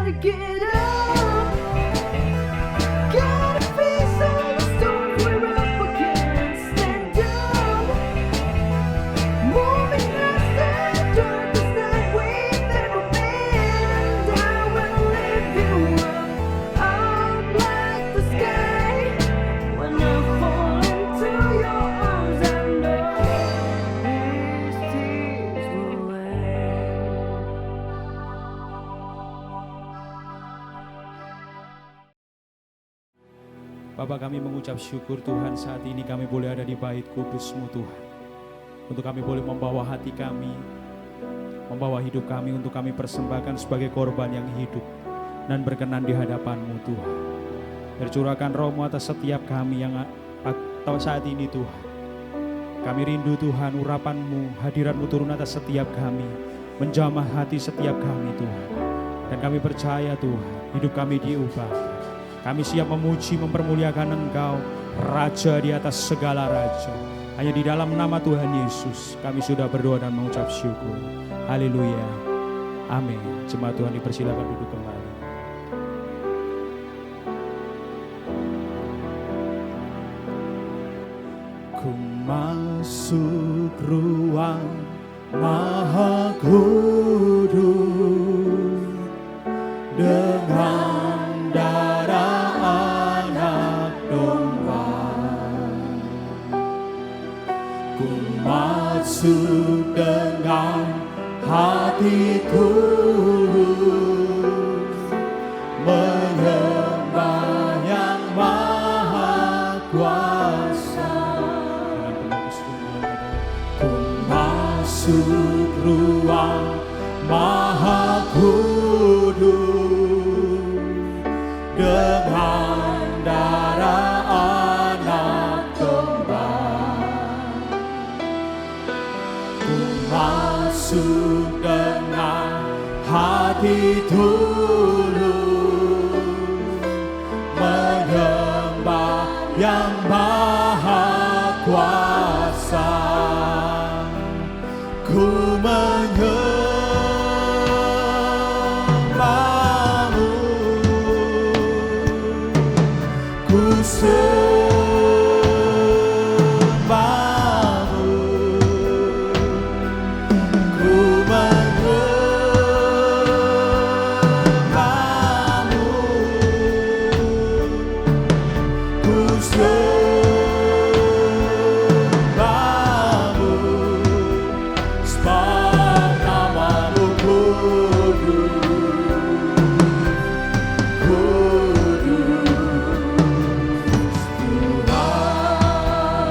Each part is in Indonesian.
gotta get up. Gotta face all the storms we're up against. Stand up. Moving past the darkest night we've ever been. And I will lift you up like the sky. When I fall into your arms, I know these tears will end. Bapa, kami mengucap syukur Tuhan, saat ini kami boleh ada di bait kudus-Mu Tuhan. Untuk kami boleh membawa hati kami, membawa hidup kami untuk kami persembahkan sebagai korban yang hidup dan berkenan di hadapan-Mu Tuhan. Tercurahkan Roh-Mu atas setiap kami yang atau saat ini Tuhan. Kami rindu Tuhan, urapan-Mu, hadirat-Mu turun atas setiap kami, menjamah hati setiap kami Tuhan. Dan kami percaya Tuhan, hidup kami diubah. Kami siap memuji, mempermuliakan Engkau, Raja di atas segala Raja. Hanya di dalam nama Tuhan Yesus kami sudah berdoa dan mengucap syukur. Haleluya. Amin. Jemaat Tuhan dipersilakan duduk kembali. Ku masuk ruang Maha Kudus dengan darah anak domba. Ku masuk dengan hati tulus, menyembah yang maha kuasa. Ku masuk ruang Maha Kudus dengan darah anak domba. Ku masuk dengan hati tulus, menyembah yang maha kuasa. Ku menyembah-Mu, ku sembah-Mu, ku menyembah-Mu, ku sembah-Mu, sebab nama-Mu kudus.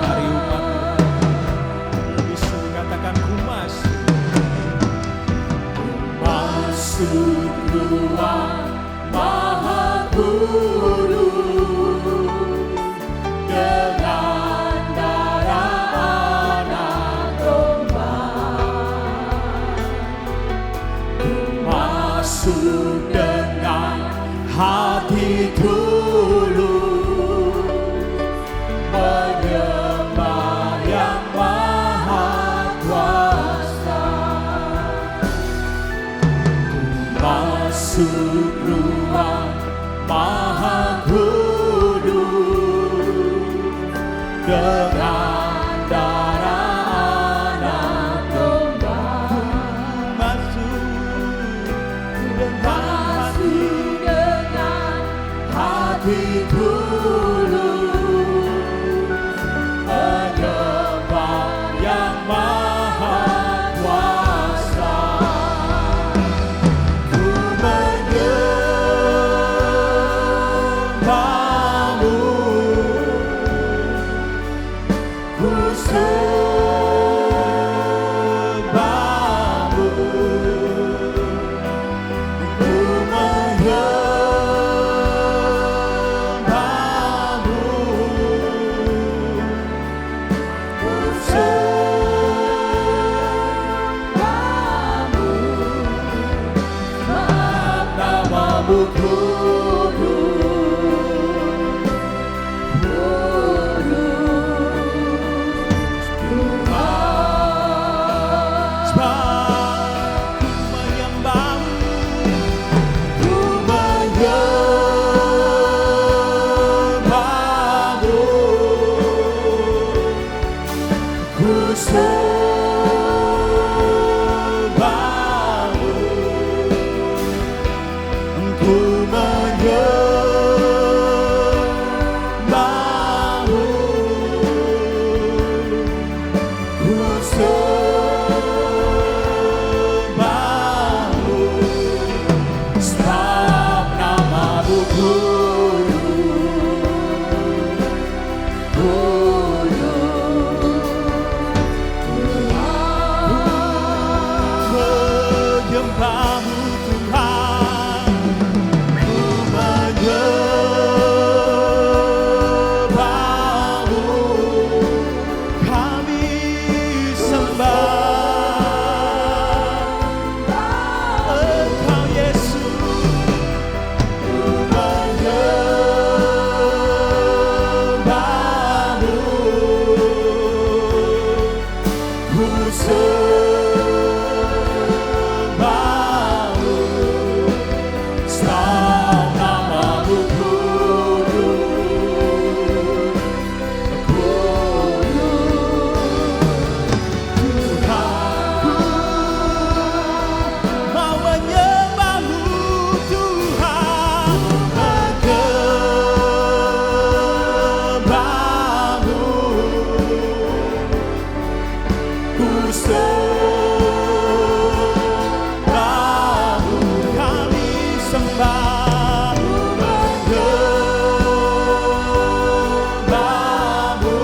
Mari umat bisa mengatakan ku masuk ruang Maha Kudus dengan darah anak domba. Ku masuk dengan hati tulus, menyembah yang maha kuasa. Ku masuk ruang Maha Kudus dengan darah anak domba. Ku masuk dengan hati tulus, menyembah yang maha kuasa. Ku menyembah-Mu, ku sembah-Mu, ku menyembah-Mu, ku sembah-Mu, sebab nama-Mu kudus. Sebab ku menyembah-Mu, ku menyembahmu Tuhan, ku menyembahmu, kami sembah Engkau Yesus, ku menyembahmu, ku sembahmu, sebab namamu kudus, Tuhanku, mau menyembahmu Tuhan, menyembahmu, ku sembahmu, kami sembah, menyembahmu,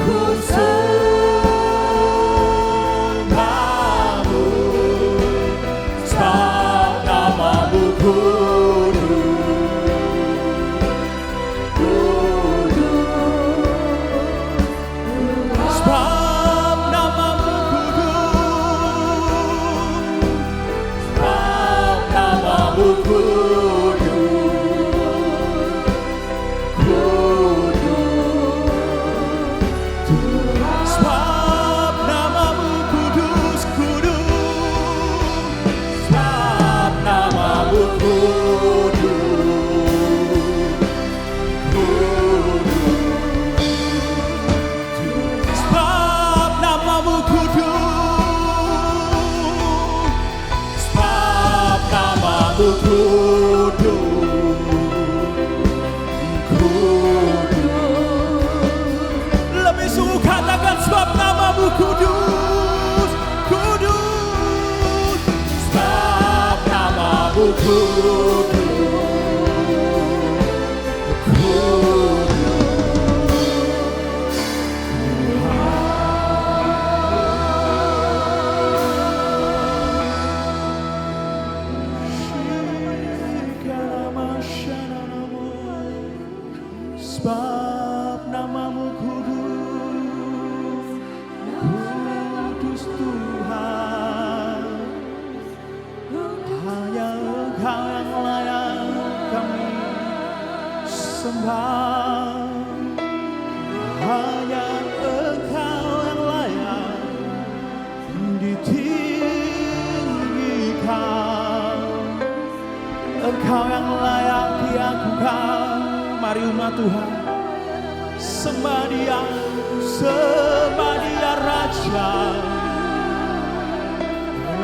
ku sembahmu, sebab namamu sebab namamu sebab namamu kudus, sebab namamu sebab namamu sebab namamu lebih sungguh katakan sebab namamu kudus, sebab namamu sebab namamu kudus, Tuhan, hanya Engkau yang layak kami sembah, hanya Engkau yang layak ditinggikan, Engkau yang layak diagukan. Mari umat Tuhan sembah Dia Raja,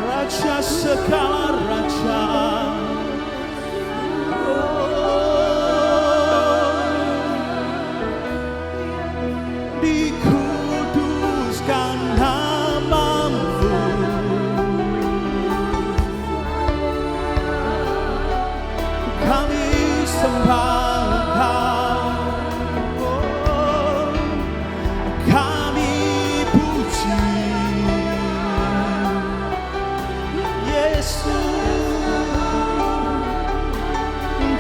Raja segala raja. Dikuduskan namamu, kami sembah Engkau, kami puji Yesus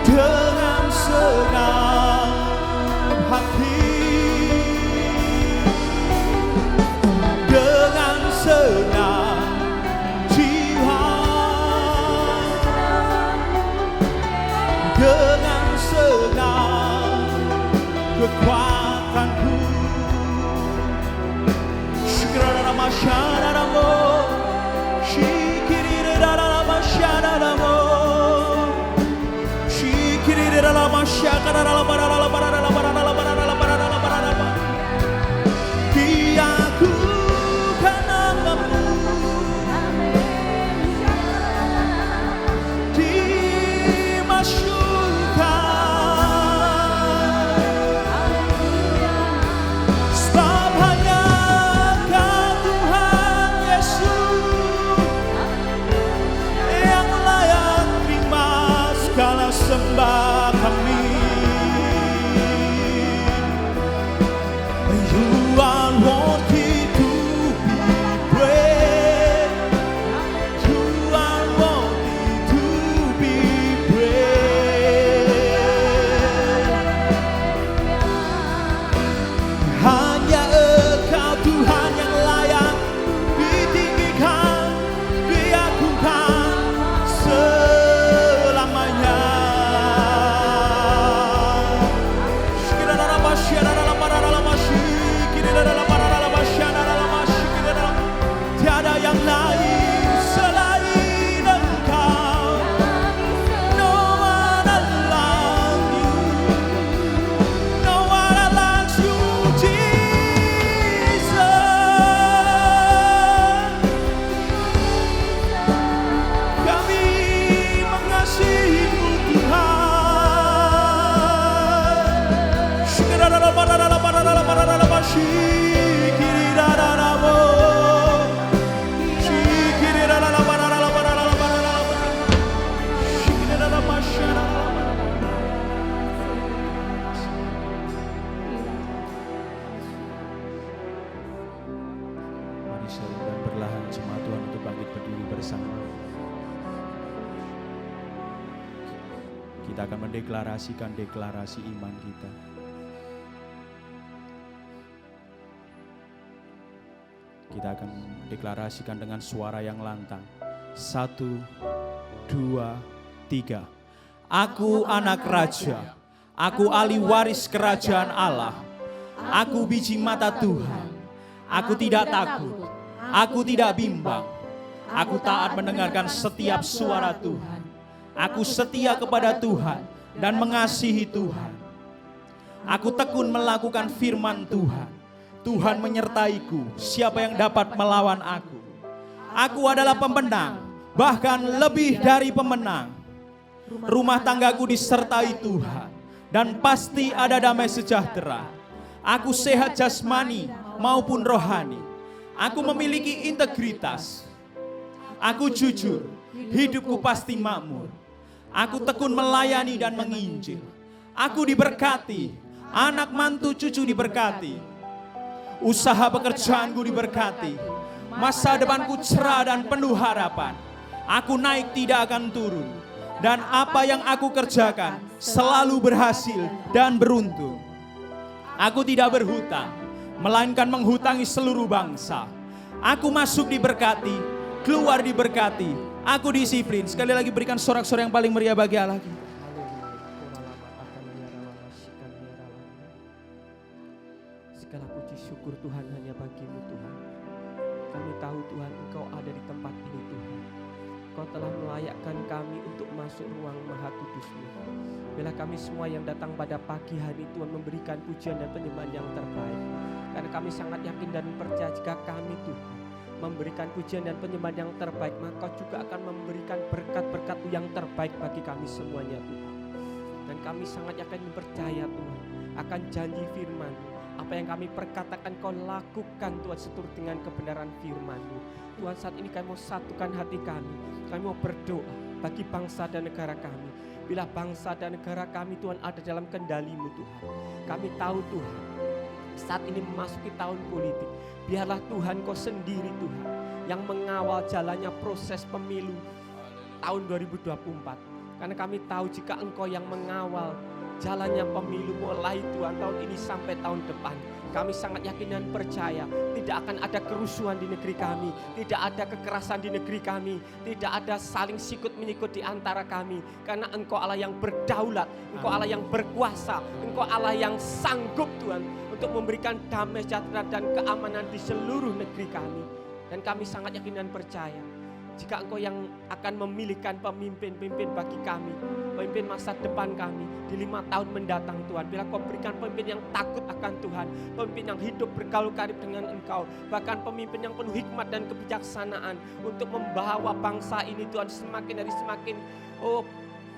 dengan senang hati, dengan senang jiwa, dengan senang kekuatanku. Shikiraramasyararamo, shikiriraramasyararamo, shikiriraramasyararamo, diagukan namamu, dimasyurkan, sebab hanya Kau Tuhan Yesus yang layak terima Kita akan mendeklarasikan deklarasi iman kita. Kita akan deklarasikan dengan suara yang lantang. 1, 2, 3. Aku anak raja. Aku ahli waris kerajaan Allah. Aku biji mata Tuhan. Aku tidak takut. Aku tidak bimbang. Aku taat mendengarkan setiap suara Tuhan. Aku setia kepada Tuhan dan mengasihi Tuhan. Aku tekun melakukan firman Tuhan. Tuhan menyertaiku, siapa yang dapat melawan aku? Aku adalah pemenang, bahkan lebih dari pemenang. Rumah tanggaku disertai Tuhan, dan pasti ada damai sejahtera. Aku sehat jasmani maupun rohani. Aku memiliki integritas. Aku jujur, hidupku pasti makmur. Aku tekun melayani dan menginjil. Aku diberkati, anak mantu cucu diberkati. Usaha pekerjaanku diberkati. Masa depanku cerah dan penuh harapan. Aku naik tidak akan turun. Dan apa yang aku kerjakan selalu berhasil dan beruntung. Aku tidak berhutang, melainkan menghutangi seluruh bangsa. Aku masuk diberkati, keluar diberkati. Aku disiplin. Sekali lagi berikan sorak-sorai yang paling meriah bagi Allah. Segala puji syukur Tuhan hanya bagi-Mu Tuhan. Kami tahu Tuhan Engkau ada di tempat ini Tuhan. Engkau telah melayakkan kami untuk masuk ruang Maha Kudus-Mu. Bila kami semua yang datang pada pagi hari Tuhan memberikan pujian dan penyembahan yang terbaik. Karena kami sangat yakin dan percaya jika kami Tuhan memberikan pujian dan penyembahan yang terbaik, maka Kau juga akan memberikan berkat-berkat yang terbaik bagi kami semuanya Tuhan. Dan kami sangat yakin dan percaya Tuhan akan janji firman. Apa yang kami perkatakan Kau lakukan Tuhan seturut dengan kebenaran firman-Mu. Tuhan, saat ini kami mau satukan hati kami. Kami mau berdoa bagi bangsa dan negara kami. Bila bangsa dan negara kami Tuhan ada dalam kendali-Mu Tuhan. Kami tahu Tuhan saat ini memasuki tahun politik. Biarlah Tuhan Kau sendiri Tuhan yang mengawal jalannya proses pemilu tahun 2024. Karena kami tahu jika Engkau yang mengawal jalannya pemilu mulai Tuhan tahun ini sampai tahun depan, kami sangat yakin dan percaya tidak akan ada kerusuhan di negeri kami, tidak ada kekerasan di negeri kami, tidak ada saling sikut menyikut di antara kami, karena Engkau Allah yang berdaulat, Engkau Allah yang berkuasa, Engkau Allah yang sanggup Tuhan untuk memberikan damai sejahtera dan keamanan di seluruh negeri kami. Dan kami sangat yakin dan percaya jika Engkau yang akan memilihkan pemimpin-pemimpin bagi kami, pemimpin masa depan kami di 5 tahun mendatang Tuhan. Bila Kau berikan pemimpin yang takut akan Tuhan, pemimpin yang hidup bergaul karib dengan Engkau, bahkan pemimpin yang penuh hikmat dan kebijaksanaan untuk membawa bangsa ini Tuhan semakin dari semakin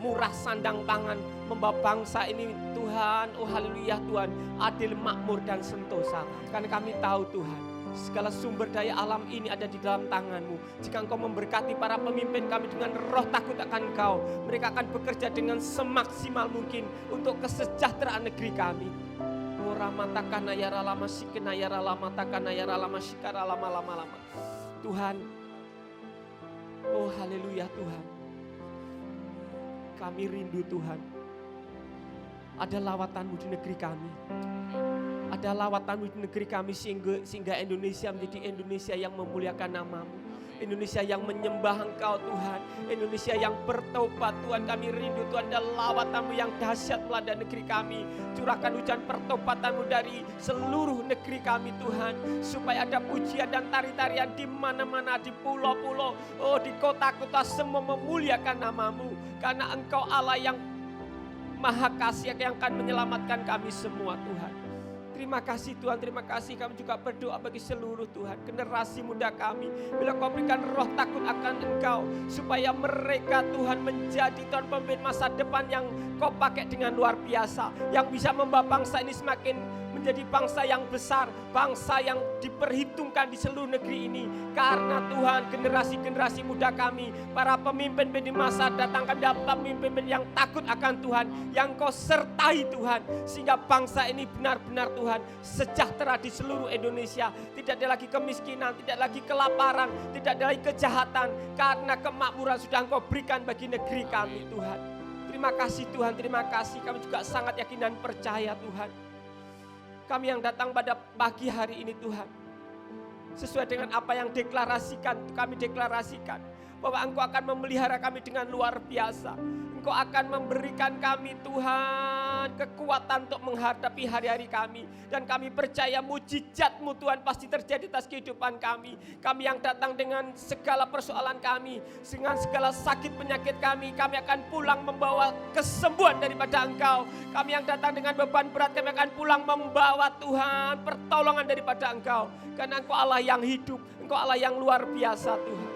murah sandang pangan, membawa bangsa ini Tuhan, haleluya Tuhan, adil, makmur dan sentosa. Karena kami tahu Tuhan, segala sumber daya alam ini ada di dalam tangan-Mu. Jika Engkau memberkati para pemimpin kami dengan roh takut akan Engkau, mereka akan bekerja dengan semaksimal mungkin untuk kesejahteraan negeri kami. Tuhan, haleluya Tuhan, kami rindu Tuhan, ada lawatan-Mu di negeri kami. Ada lawatan di negeri kami sehingga Indonesia menjadi Indonesia yang memuliakan nama-Mu. Indonesia yang menyembah Engkau Tuhan. Indonesia yang bertobat Tuhan. Kami rindu Tuhan ada lawatan-Mu yang dahsyat melanda negeri kami. Curahkan hujan pertobatan-Mu dari seluruh negeri kami Tuhan. Supaya ada pujian dan tari-tarian di mana-mana, di pulau-pulau, di kota-kota semua memuliakan nama-Mu. Karena Engkau Allah yang Maha Kasih yang akan menyelamatkan kami semua Tuhan. Terima kasih Tuhan, terima kasih. Kami juga berdoa bagi seluruh Tuhan generasi muda kami. Bila Kau berikan roh takut akan Engkau, supaya mereka Tuhan menjadi Tuhan pemimpin masa depan yang Kau pakai dengan luar biasa, yang bisa membawa bangsa ini semakin menjadi bangsa yang besar, bangsa yang diperhitungkan di seluruh negeri ini. Karena Tuhan, generasi-generasi muda kami, para pemimpin di masa datang, kami dapat pemimpin yang takut akan Tuhan, yang Kau sertai Tuhan, sehingga bangsa ini benar-benar Tuhan sejahtera di seluruh Indonesia. Tidak ada lagi kemiskinan, tidak lagi kelaparan, tidak ada lagi kejahatan, karena kemakmuran sudah Engkau berikan bagi negeri kami Tuhan. Terima kasih Tuhan, terima kasih. Kami juga sangat yakin dan percaya Tuhan. Kami yang datang pada pagi hari ini Tuhan, sesuai dengan apa yang kami deklarasikan, bahwa Engkau akan memelihara kami dengan luar biasa. Engkau akan memberikan kami Tuhan kekuatan untuk menghadapi hari-hari kami. Dan kami percaya mujizat-Mu Tuhan pasti terjadi atas kehidupan kami. Kami yang datang dengan segala persoalan kami, dengan segala sakit penyakit kami akan pulang membawa kesembuhan daripada Engkau. Kami yang datang dengan beban berat, kami akan pulang membawa Tuhan pertolongan daripada Engkau. Karena Engkau Allah yang hidup, Engkau Allah yang luar biasa Tuhan.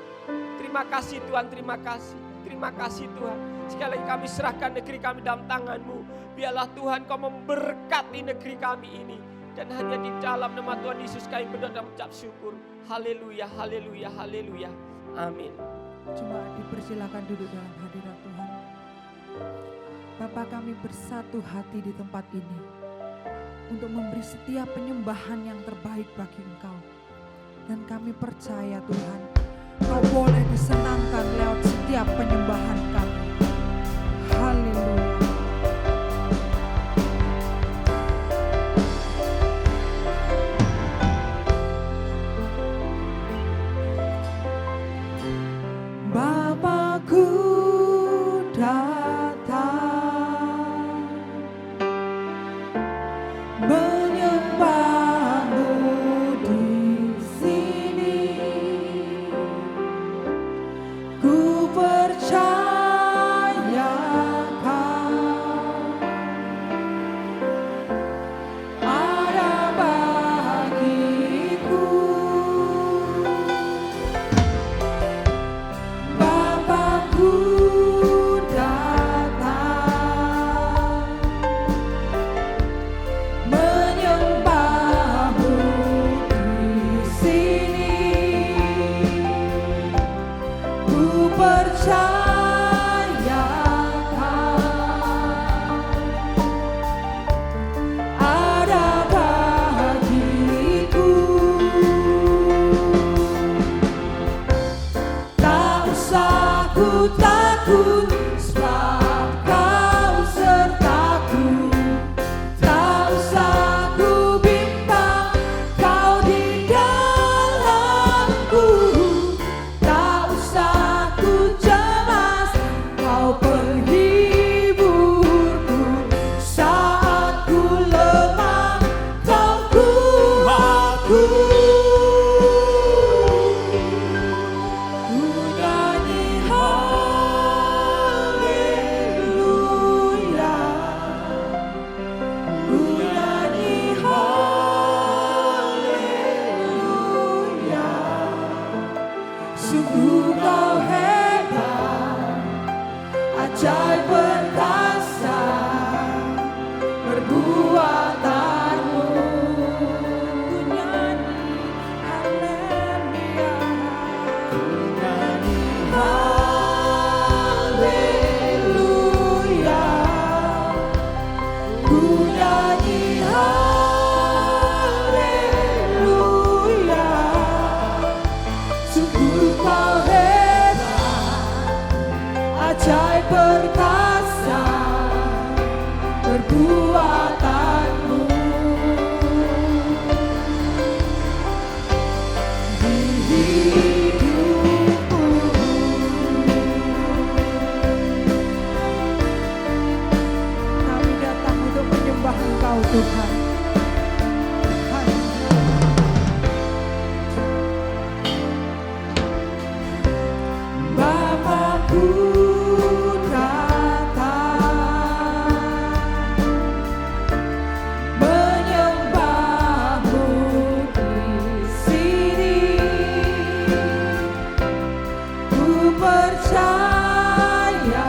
Terima kasih Tuhan, terima kasih. Terima kasih Tuhan. Sekali lagi kami serahkan negeri kami dalam tangan-Mu. Biarlah Tuhan Kau memberkati negeri kami ini. Dan hanya di dalam nama Tuhan Yesus kami berdoa dan mengucap syukur. Haleluya, haleluya, haleluya. Amin. Jemaat dipersilakan duduk dalam hadirat Tuhan. Bapa, kami bersatu hati di tempat ini untuk memberi setiap penyembahan yang terbaik bagi Engkau. Dan kami percaya Tuhan, Kau boleh disenangkan lewat setiap penyembahan kami. Haleluya. Bapakku datang menyembah-Mu di sini. Ku percaya Kau ada bagiku. Bapakku datang menyembah-Mu di sini. Ku percaya Kau ada bagiku. Tak usah ku takut, sebab Kau sertaku. Tak usah ku bimbang, Kau di dalamku. Tak usah ku cemas, Kau penghiburku. Saat ku lemah, Kau kuatku. Ku nyanyi haleluya. Ku nyanyi haleluya. Sungguh Kau hebat, ajaib perkasa perbuatan-Mu. Ku nyanyi haleluya. Ku nyanyi haleluya. Ku nyanyi haleluya. Sungguh Kau hebat, ajaib perkasa perbuatan-Mu. Di hidupku kami datang untuk menyembah Engkau Tuhan. Haleluya. Bapakku datang menyembah-Mu di sini. Ku percaya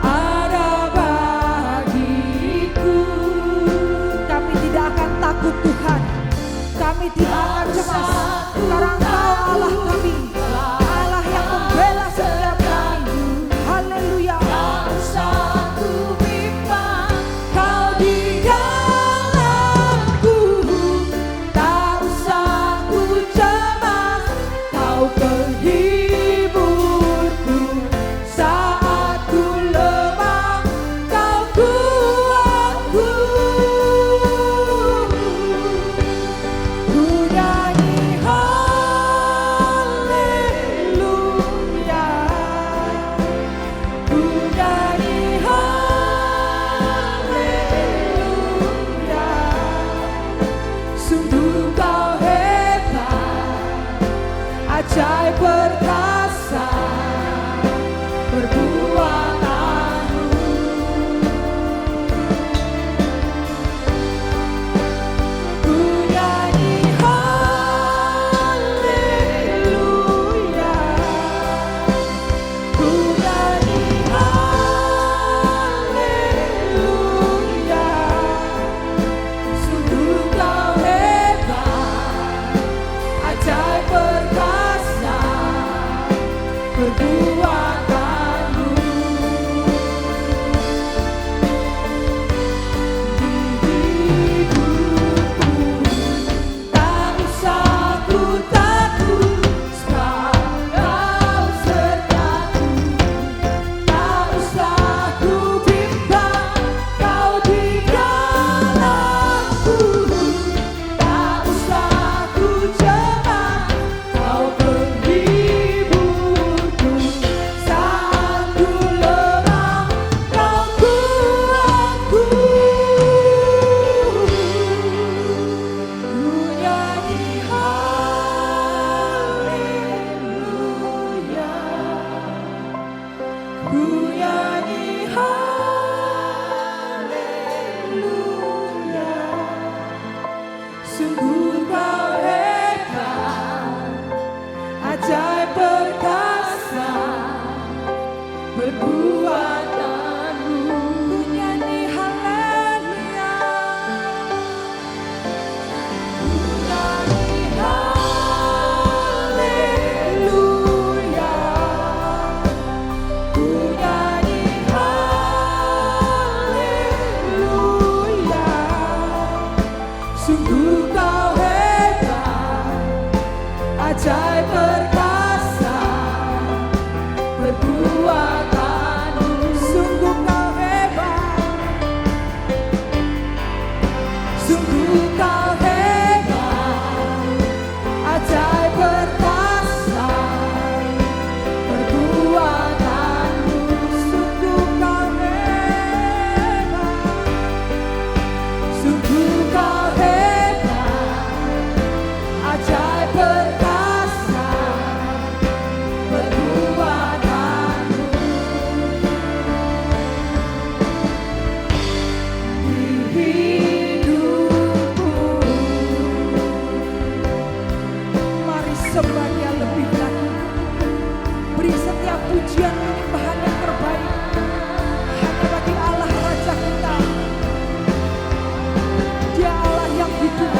Kau ajaib perkasa perbuatanmu. Ku nyanyi haleluya, ku nyanyi haleluya. Sungguh kau hebat, ajaib perkasa perbuatanmu. Di hidupku tak usah ku takut, sebab kau sertaku. Tak usah ku bimbang, kau di dalamku. Tak usah ku cemas, kau penghiburku. Saat ku lemah, kau kuatku. Ku nyanyi haleluya, ku nyanyi haleluya. Sungguh kau hebat, ajaib perkasa perbuatanmu. Ku nyanyi haleluya, ku nyanyi haleluya, ku nyanyi haleluya. Sungguh kau hebat, ajaib perkasa perbuatanmu. Sungguh kau hebat, sungguh kau hebat, ajaib perkasa perbuatanmu. Sungguh kau hebat, sungguh kau hebat, ajaib perkasa perbuatanmu. Di hidupku, mari sembah Dia lebih lagi. Beri setiap pujian penyembahan yang terbaik hanya bagi Allah Raja kita. Dia Allah yang hidup,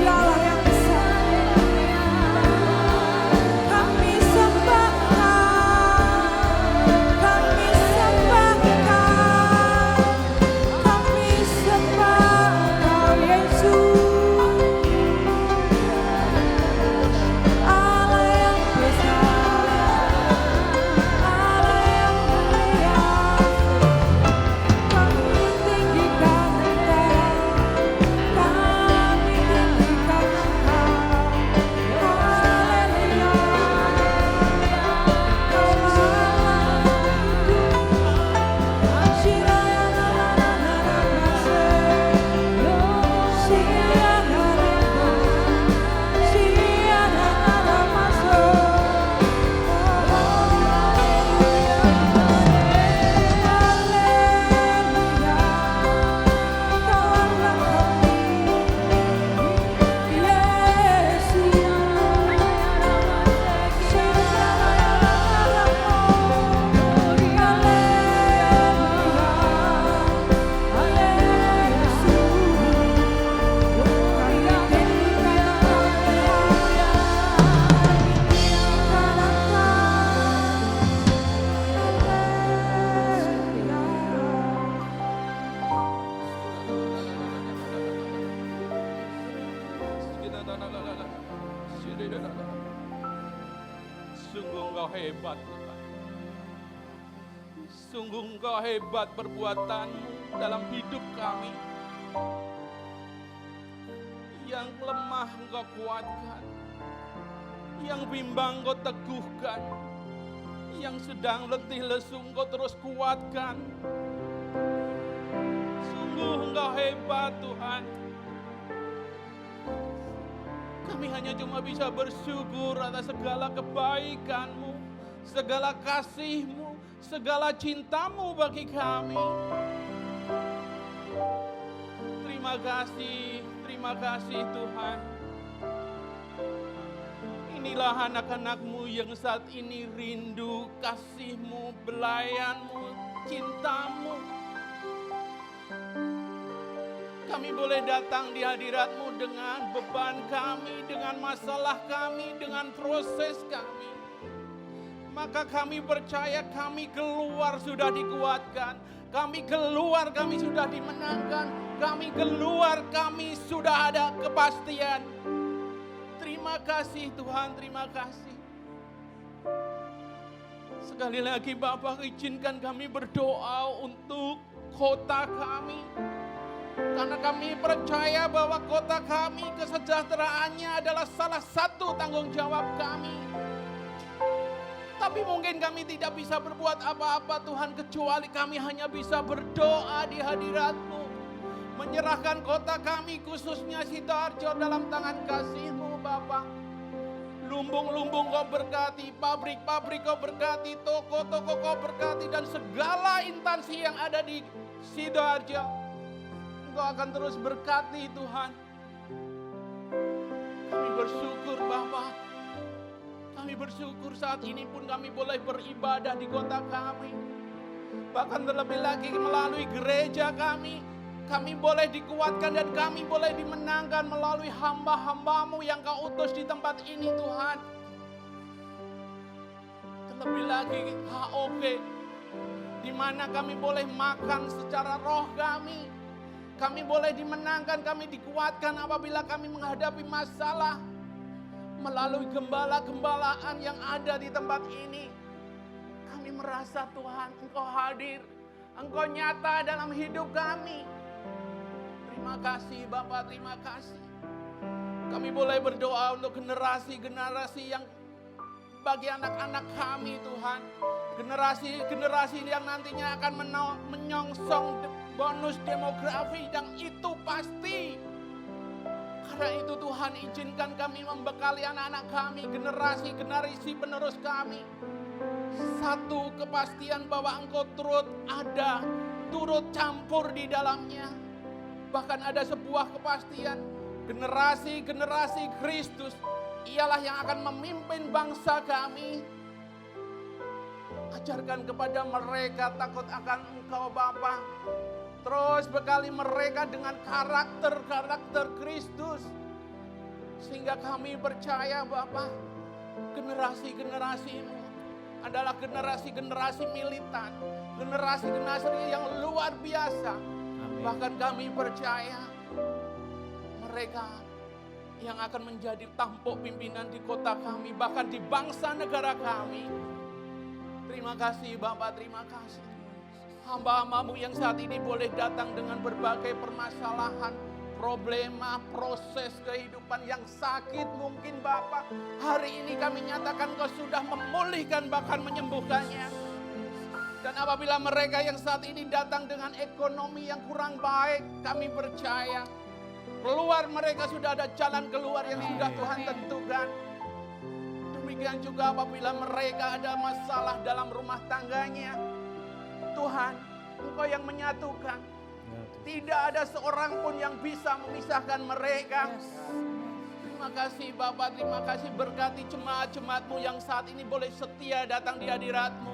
Dia Allah yang besar. Kami sembah Kau, kami sembah Kau, kami sembah Kau Yesus. Allah yang besar, Allah yang mulia, kami tinggikan Engkau, kami tinggikan Engkau. Haleluya, Kau Allah hidup. Sungguh Engkau hebat Tuhan. Sungguh Engkau hebat perbuatan-Mu dalam hidup kami. Yang lemah Engkau kuatkan, yang bimbang Engkau teguhkan, yang sedang letih lesu Engkau terus kuatkan. Sungguh Engkau hebat Tuhan. Kami hanya cuma bisa bersyukur atas segala kebaikan-Mu, segala kasih-Mu, segala cinta-Mu bagi kami. Terima kasih Tuhan. Inilah anak-anak-Mu yang saat ini rindu kasih-Mu, belayan-Mu, cinta-Mu. Kami boleh datang di hadirat-Mu dengan beban kami, dengan masalah kami, dengan proses kami. Maka kami percaya kami keluar sudah dikuatkan. Kami keluar kami sudah dimenangkan. Kami keluar kami sudah ada kepastian. Terima kasih Tuhan, terima kasih. Sekali lagi Bapak, izinkan kami berdoa untuk kota kami. Karena kami percaya bahwa kota kami kesejahteraannya adalah salah satu tanggung jawab kami. Tapi mungkin kami tidak bisa berbuat apa-apa Tuhan, kecuali kami hanya bisa berdoa di hadirat-Mu. Menyerahkan kota kami khususnya Sidoarjo dalam tangan kasih-Mu Bapak. Lumbung-lumbung Kau berkati, pabrik-pabrik Kau berkati, toko-toko Kau berkati, dan segala instansi yang ada di Sidoarjo. Engkau akan terus berkati Tuhan. Kami bersyukur Bapa. Kami bersyukur saat ini pun kami boleh beribadah di kota kami. Bahkan terlebih lagi melalui gereja kami. Kami boleh dikuatkan dan kami boleh dimenangkan melalui hamba-hamba-Mu yang Kau utus di tempat ini Tuhan. Terlebih lagi HOG, di mana kami boleh makan secara roh kami. Kami boleh dimenangkan, kami dikuatkan apabila kami menghadapi masalah. Melalui gembala-gembalaan yang ada di tempat ini. Kami merasa Tuhan Engkau hadir. Engkau nyata dalam hidup kami. Terima kasih Bapak, terima kasih. Kami boleh berdoa untuk generasi-generasi yang bagi anak-anak kami Tuhan. Generasi-generasi yang nantinya akan menyongsong bonus demografi, yang itu pasti. Karena itu Tuhan, izinkan kami membekali anak-anak kami, generasi-generasi penerus kami. Satu kepastian bahwa Engkau turut ada, turut campur di dalamnya. Bahkan ada sebuah kepastian, generasi-generasi Kristus ialah yang akan memimpin bangsa kami. Ajarkan kepada mereka takut akan Engkau Bapa. Terus bekali mereka dengan karakter-karakter Kristus. Sehingga kami percaya Bapa, generasi-generasi-Mu adalah generasi-generasi militan. Generasi-generasi yang luar biasa. Amin. Bahkan kami percaya mereka yang akan menjadi tampuk pimpinan di kota kami, bahkan di bangsa negara kami. Terima kasih Bapak, terima kasih. Hamba-hamba-Mu yang saat ini boleh datang dengan berbagai permasalahan, problema, proses kehidupan yang sakit mungkin Bapak. Hari ini kami nyatakan Kau sudah memulihkan bahkan menyembuhkannya. Dan apabila mereka yang saat ini datang dengan ekonomi yang kurang baik, kami percaya keluar mereka sudah ada jalan keluar yang sudah Tuhan tentukan. Demikian juga apabila mereka ada masalah dalam rumah tangganya, Tuhan, Engkau yang menyatukan. Tidak ada seorang pun yang bisa memisahkan mereka. Terima kasih Bapak, terima kasih, berkati jemaat-jemaat-Mu yang saat ini boleh setia datang di hadirat-Mu.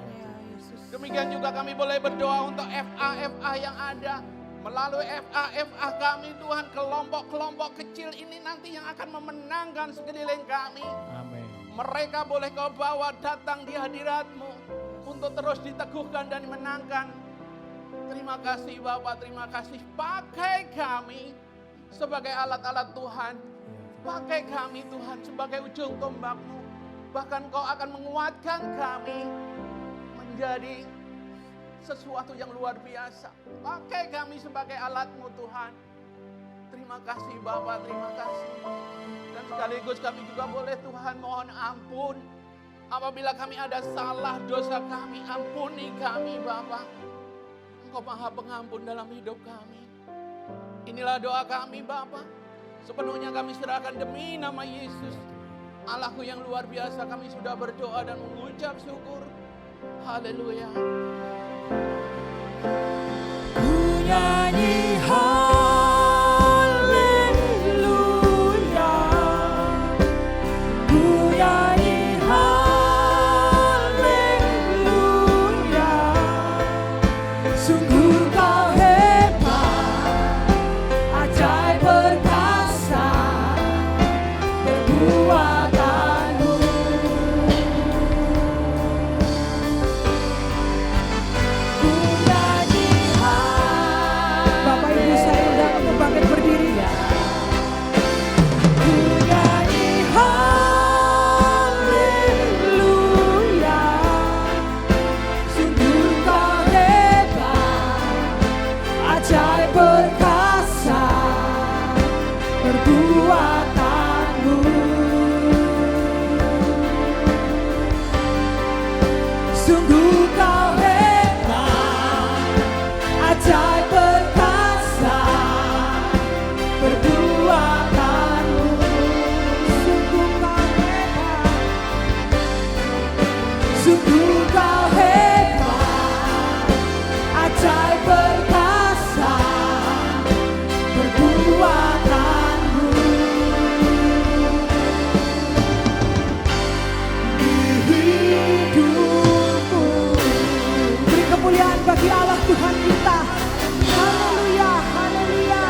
Demikian juga kami boleh berdoa untuk FA-FA yang ada. Melalui FA-FA kami Tuhan, kelompok-kelompok kecil ini nanti yang akan memenangkan sekeliling kami. Amin. Mereka boleh Kau bawa datang di hadirat-Mu untuk terus diteguhkan dan dimenangkan. Terima kasih Bapak, terima kasih. Pakai kami sebagai alat-alat Tuhan. Pakai kami Tuhan sebagai ujung tombak-Mu. Bahkan Kau akan menguatkan kami menjadi sesuatu yang luar biasa. Pakai kami sebagai alat-Mu Tuhan. Terima kasih Bapak, terima kasih. Dan sekaligus kami juga boleh Tuhan mohon ampun. Apabila kami ada salah dosa kami, ampuni kami Bapak. Engkau Maha Pengampun dalam hidup kami. Inilah doa kami Bapak. Sepenuhnya kami serahkan demi nama Yesus. Allahku yang luar biasa, kami sudah berdoa dan mengucap syukur. Haleluya. Ku nyanyi haleluya, ku nyanyi haleluya. Sungguh kau hebat, ajaib perkasa perbuatanmu. Ku nyanyi Bapak Ibu saya undang untuk bangkit berdiri. Ku nyanyi haleluya, sungguh kau hebat, ajaib perkasa perbuatanmu. Sungguh kau hebat, ajaib perkasa perbuatanmu. Sungguh kau hebat, sungguh kau hebat, ajaib perkasa perbuatanmu. Di hidupku beri kemuliaan bagi Allah Tuhan kita. Haleluya, haleluya.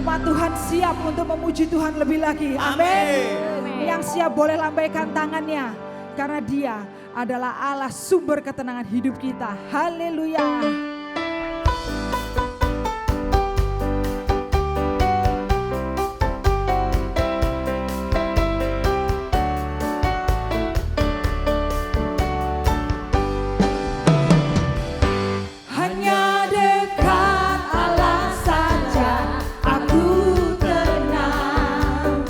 Umat Tuhan siap untuk memuji Tuhan lebih lagi. Amin. Yang siap boleh lambaikan tangannya, karena Dia adalah Allah sumber ketenangan hidup kita. Haleluya. Hanya dekat Allah saja aku tenang,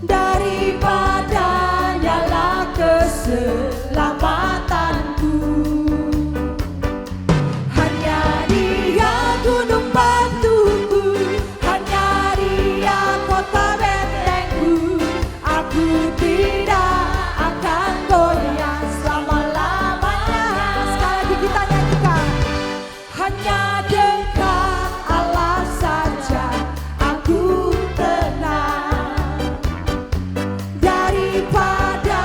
daripadanya lah keselamatanku. Hanya Dia gunung batuku, hanya Dia kota bentengku. Aku tidak akan goyah selama-lamanya. Sekali lagi kita nyanyikan. Hanya dekat Allah saja aku tenang, daripada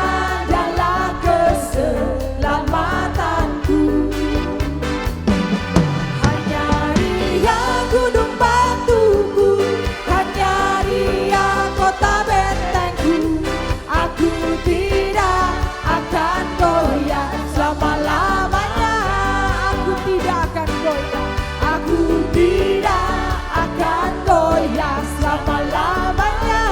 dalam keselamatanku. Hanya Dia gunung batuku, hanya Dia kota bentengku. Aku tidak akan goyah selama-lamanya. Aku tidak akan goyah, aku tidak akan goyah selama-lamanya.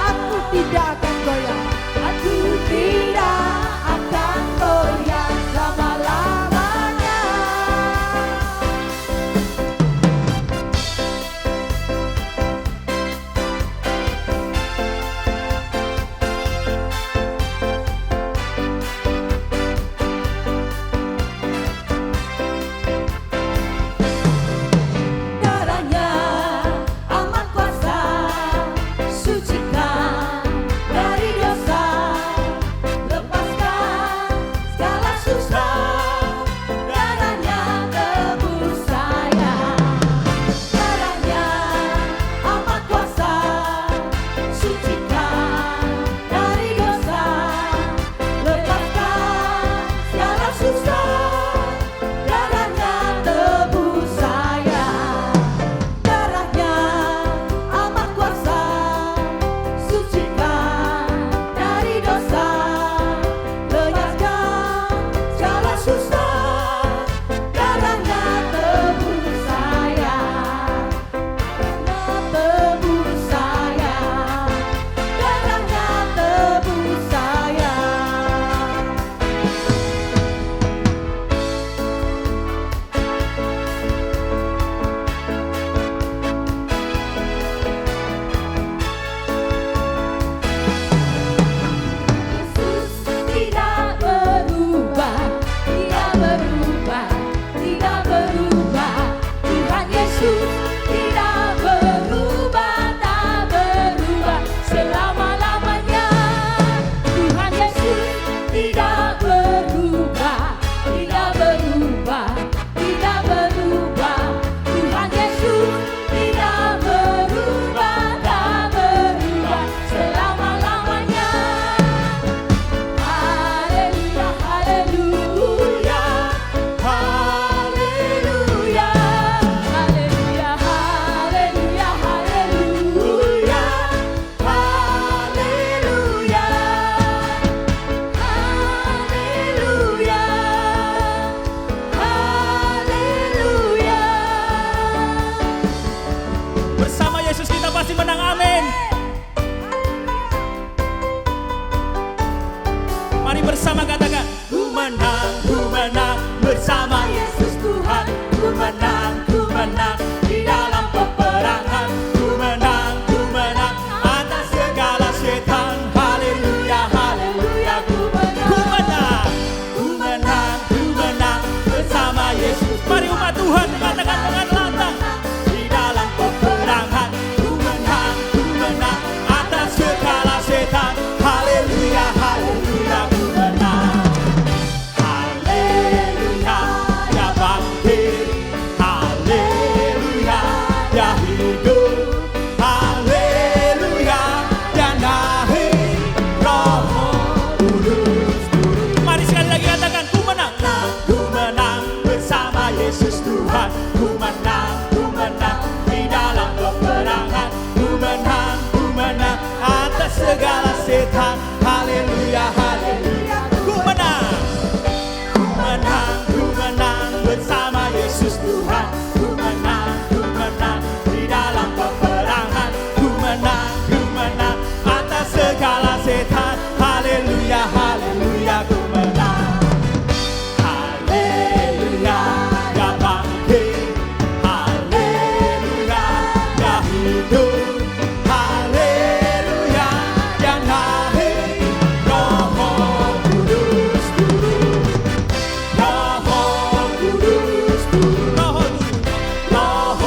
Aku tidak akan goyah, aku tidak akan goyah selama-lamanya. Darahnya amat kuasa, sucikan bersama katakan, ku menang bersama Yesus Tuhan. Ku menang di dalam peperangan. Ku menang atas segala setan. Haleluya, haleluya, ku menang bersama Yesus. Mari umat Tuhan katakan dengan lantang, di dalam peperangan. Ku menang atas segala setan. Haleluya, haleluya, ku menang. Haleluya, dia bangkit. Haleluya, dia hidup. Haleluya, dia naik. Roh Kudus turun. Mari sekali lagi katakan, ku menang bersama Yesus Tuhan. Ku menang di dalam peperangan. Ku menang atas segala setan. Haleluya, haleluya, ku menang bersama Yesus Tuhan. Ku menang di dalam peperangan. Ku menang atas segala setan. Haleluya, haleluya, ku menang. Haleluya, dia bangkit. Haleluya, dia hidup. Haleluya, dia naik. Roh Kudus turun. Roh Kudus turun. Roh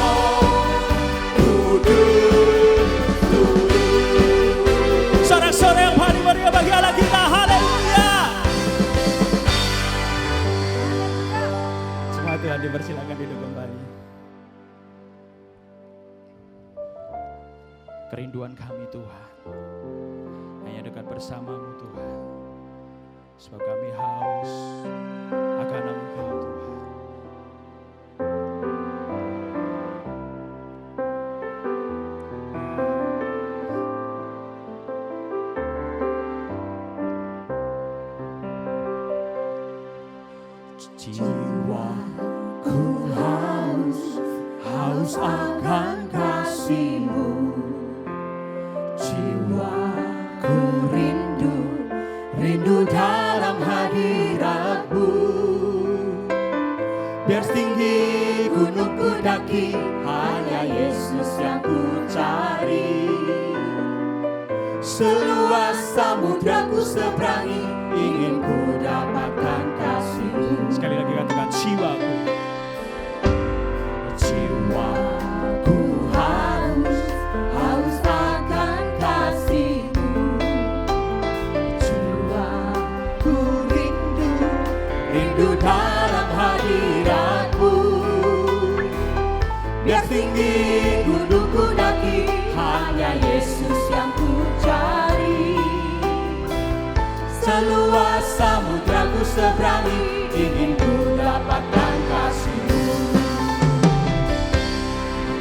Kudus turun. Sorak-sorai yang paling meriah bagi Allah kita. Haleluya. Semua Tuhan dipersilakan duduk kembali. Kerinduan kami Tuhan hanya dekat bersamamu Tuhan. Sebab kami haus akan Engkau Tuhan. Jiwaku haus akan kasih-Mu. Jiwaku rindu dalam hadirat-Mu. Biar setinggi gunung ku daki, hanya Yesus yang ku cari. Seluas samudra ku seberangi, ingin ku dapatkan kasih-Mu. Sekali lagi katakan, jiwaku haus akan kasih-Mu. Jiwaku rindu dalam hadirat-Mu. Biar tinggi gunung ku daki, hanya Yesus yang ku cari. Seluas samudra ku seberangi, ingin ku dapatkan kasih-Mu.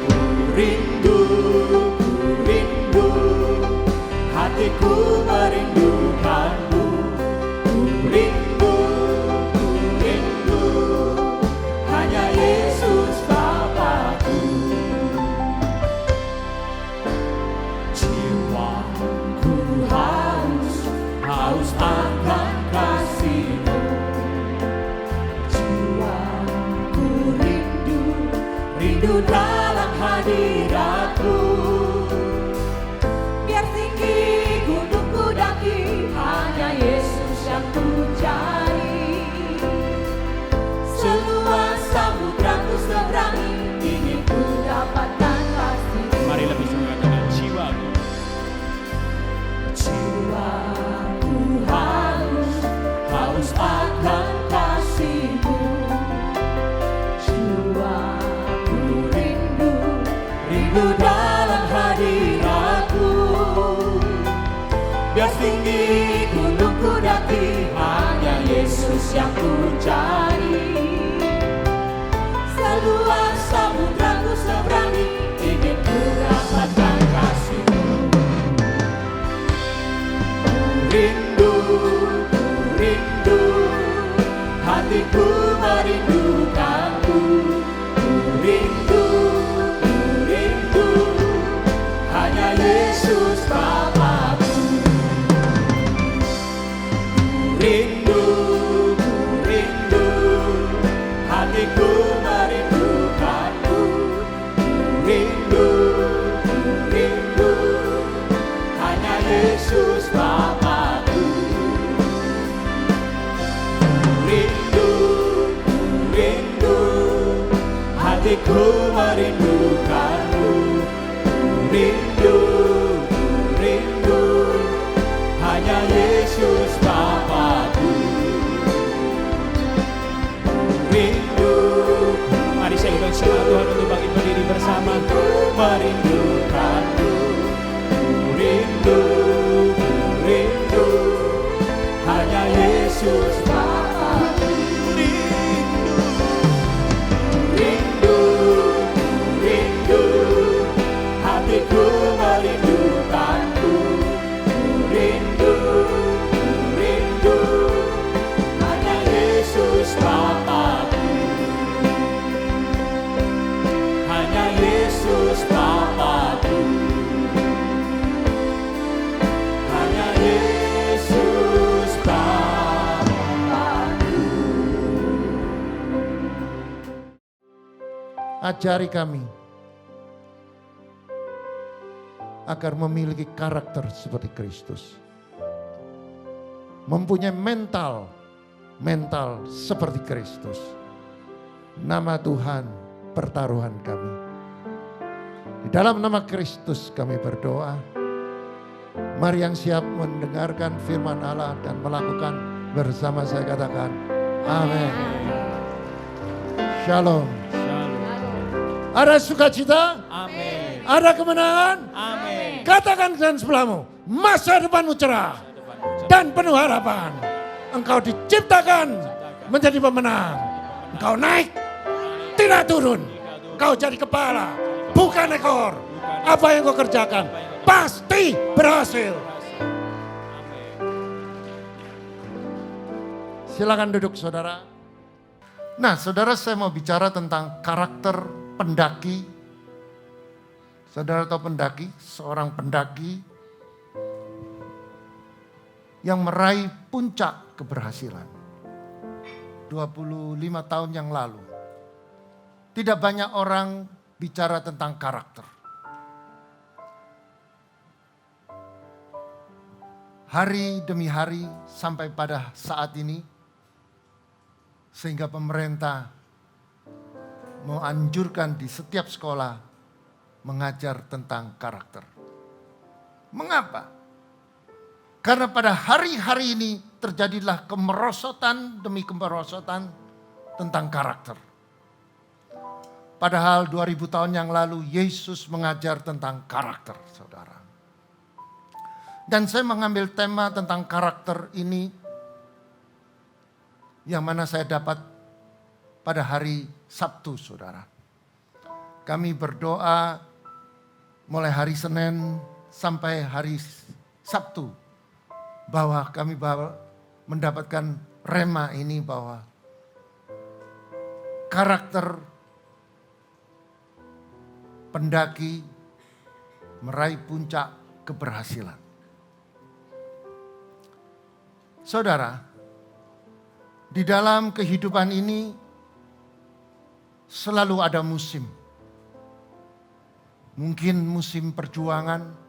Ku rindu, hatiku merindukan-Mu. Ku rindu, hanya Yesus Bapa-Ku. Jiwaku haus akan kasih-Mu. Jiwaku rindu dalam hadirat-Mu. Biar tinggi gunung ku daki, hanya Yesus yang ku cari. Seluas samudra ku seberangi, ingin ku dapatkan kasih-Mu. Mari lebih semangat dengan jiwaku haus akan kasih-Mu. Jiwaku rindu dalam hadirat-Mu. Biar tinggi gunung ku daki, hanya Yesus yang ku cari. Seluas samudra ku seberangi, ingin ku dapatkan kasih-Mu. Ku rindu, hatiku merindukan-Mu. Ku rindu, hanya Yesus Bapa-Ku. Ku rindu, Yesus Bapakku. Rindu, rindu, hatiku merindukanmu. Rindu, rindu, hanya Yesus Bapakku. Rindu, mari saya undang semua Tuhan untuk bangkit berdiri bersama. Merindukanmu. Rindu, rindu, hanya Yesus Bapakku. Rindu, rindu, rindu, hatiku merindukanmu. Rindu, rindu, hanya Yesus Bapakku. Hanya Yesus Bapakku. Hanya Yesus Bapakku. Ajari kami agar memiliki karakter seperti Kristus. Mempunyai mental seperti Kristus. Nama Tuhan pertaruhan kami. Di dalam nama Kristus kami berdoa. Mari yang siap mendengarkan firman Allah dan melakukan bersama saya katakan amin. Shalom. Ada sukacita? Amin. Ada kemenangan? Amin. Katakan dengan sebelahmu, masa depanmu cerah dan penuh harapan. Engkau diciptakan menjadi pemenang. Engkau naik, tidak turun. Engkau jadi kepala, bukan ekor. Apa yang kau kerjakan pasti berhasil. Silakan duduk saudara. Nah saudara, saya mau bicara tentang karakter pendaki. Saudara tahu pendaki? Seorang pendaki yang meraih puncak keberhasilan. 25 tahun yang lalu. Tidak banyak orang bicara tentang karakter. Hari demi hari sampai pada saat ini. Sehingga pemerintah mau anjurkan di setiap sekolah mengajar tentang karakter. Mengapa? Karena pada hari-hari ini terjadilah kemerosotan demi kemerosotan tentang karakter. Padahal 2000 tahun yang lalu Yesus mengajar tentang karakter, saudara. Dan saya mengambil tema tentang karakter ini yang mana saya dapat pada hari Sabtu, saudara. Kami berdoa mulai hari Senin sampai hari Sabtu. Bahwa kami mendapatkan rema ini bahwa karakter pendaki meraih puncak keberhasilan. Saudara, di dalam kehidupan ini selalu ada musim. Mungkin musim perjuangan.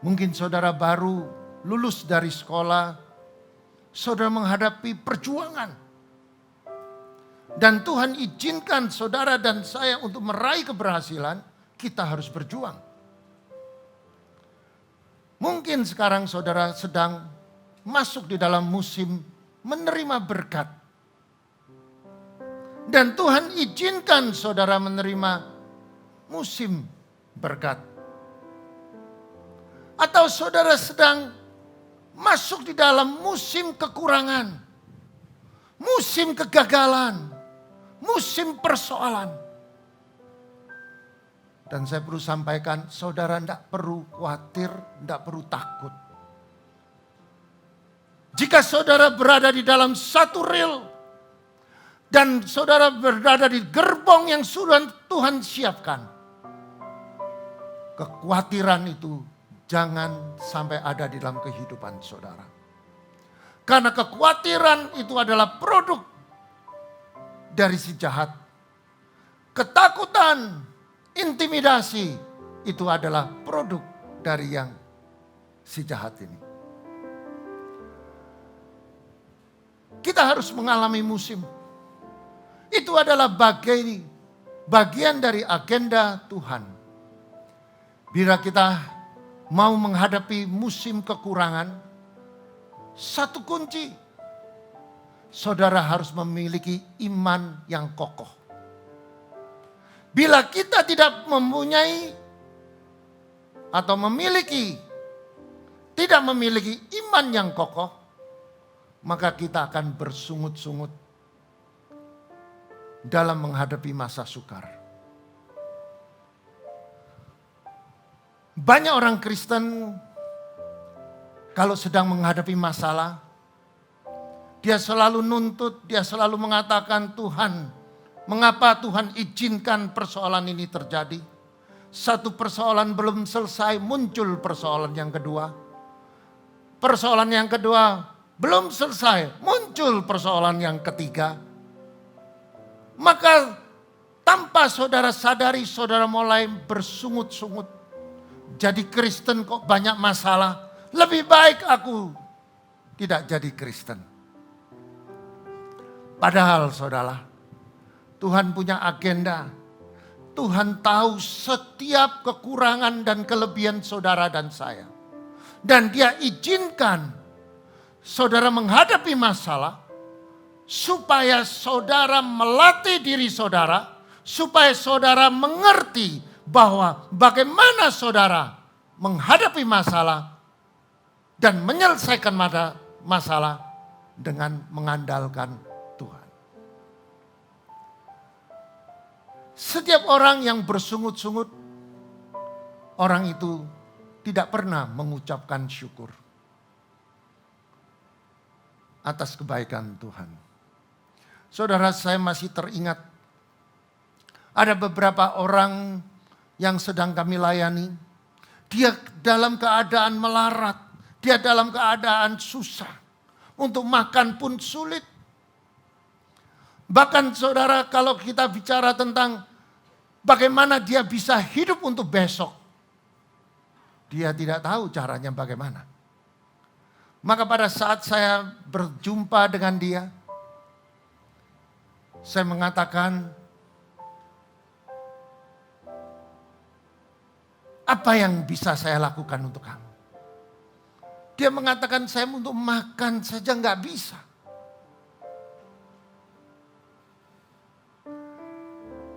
Mungkin saudara baru lulus dari sekolah. Saudara menghadapi perjuangan. Dan Tuhan izinkan saudara dan saya untuk meraih keberhasilan. Kita harus berjuang. Mungkin sekarang saudara sedang masuk di dalam musim menerima berkat. Dan Tuhan izinkan saudara menerima musim berkat. Atau saudara sedang masuk di dalam musim kekurangan. Musim kegagalan. Musim persoalan. Dan saya perlu sampaikan, saudara tidak perlu khawatir, tidak perlu takut. Jika saudara berada di dalam satu rel dan saudara berada di gerbong yang sudah Tuhan siapkan, kekhawatiran itu jangan sampai ada di dalam kehidupan saudara. Karena kekhawatiran itu adalah produk dari si jahat. Ketakutan, intimidasi itu adalah produk dari yang si jahat ini. Kita harus mengalami musim. Itu adalah bagian dari agenda Tuhan. Bila kita mau menghadapi musim kekurangan, satu kunci, saudara harus memiliki iman yang kokoh. Bila kita tidak mempunyai atau tidak memiliki iman yang kokoh, maka kita akan bersungut-sungut dalam menghadapi masa sukar. Banyak orang Kristen kalau sedang menghadapi masalah, dia selalu nuntut, dia selalu mengatakan, Tuhan, mengapa Tuhan izinkan persoalan ini terjadi? Satu persoalan belum selesai, muncul persoalan yang kedua. Persoalan yang kedua belum selesai, muncul persoalan yang ketiga. Maka tanpa saudara sadari, saudara mulai bersungut-sungut. Jadi Kristen kok banyak masalah, lebih baik aku tidak jadi Kristen. Padahal saudara, Tuhan punya agenda. Tuhan tahu setiap kekurangan dan kelebihan saudara dan saya. Dan dia izinkan saudara menghadapi masalah supaya saudara melatih diri saudara, supaya saudara mengerti bahwa bagaimana saudara menghadapi masalah dan menyelesaikan masalah dengan mengandalkan Tuhan. Setiap orang yang bersungut-sungut, orang itu tidak pernah mengucapkan syukur atas kebaikan Tuhan. Saudara, saya masih teringat ada beberapa orang yang sedang kami layani. Dia dalam keadaan melarat, dia dalam keadaan susah. Untuk makan pun sulit. Bahkan saudara, kalau kita bicara tentang bagaimana dia bisa hidup untuk besok, dia tidak tahu caranya bagaimana. Maka pada saat saya berjumpa dengan dia, saya mengatakan, apa yang bisa saya lakukan untuk kamu? Dia mengatakan, saya untuk makan saja nggak bisa.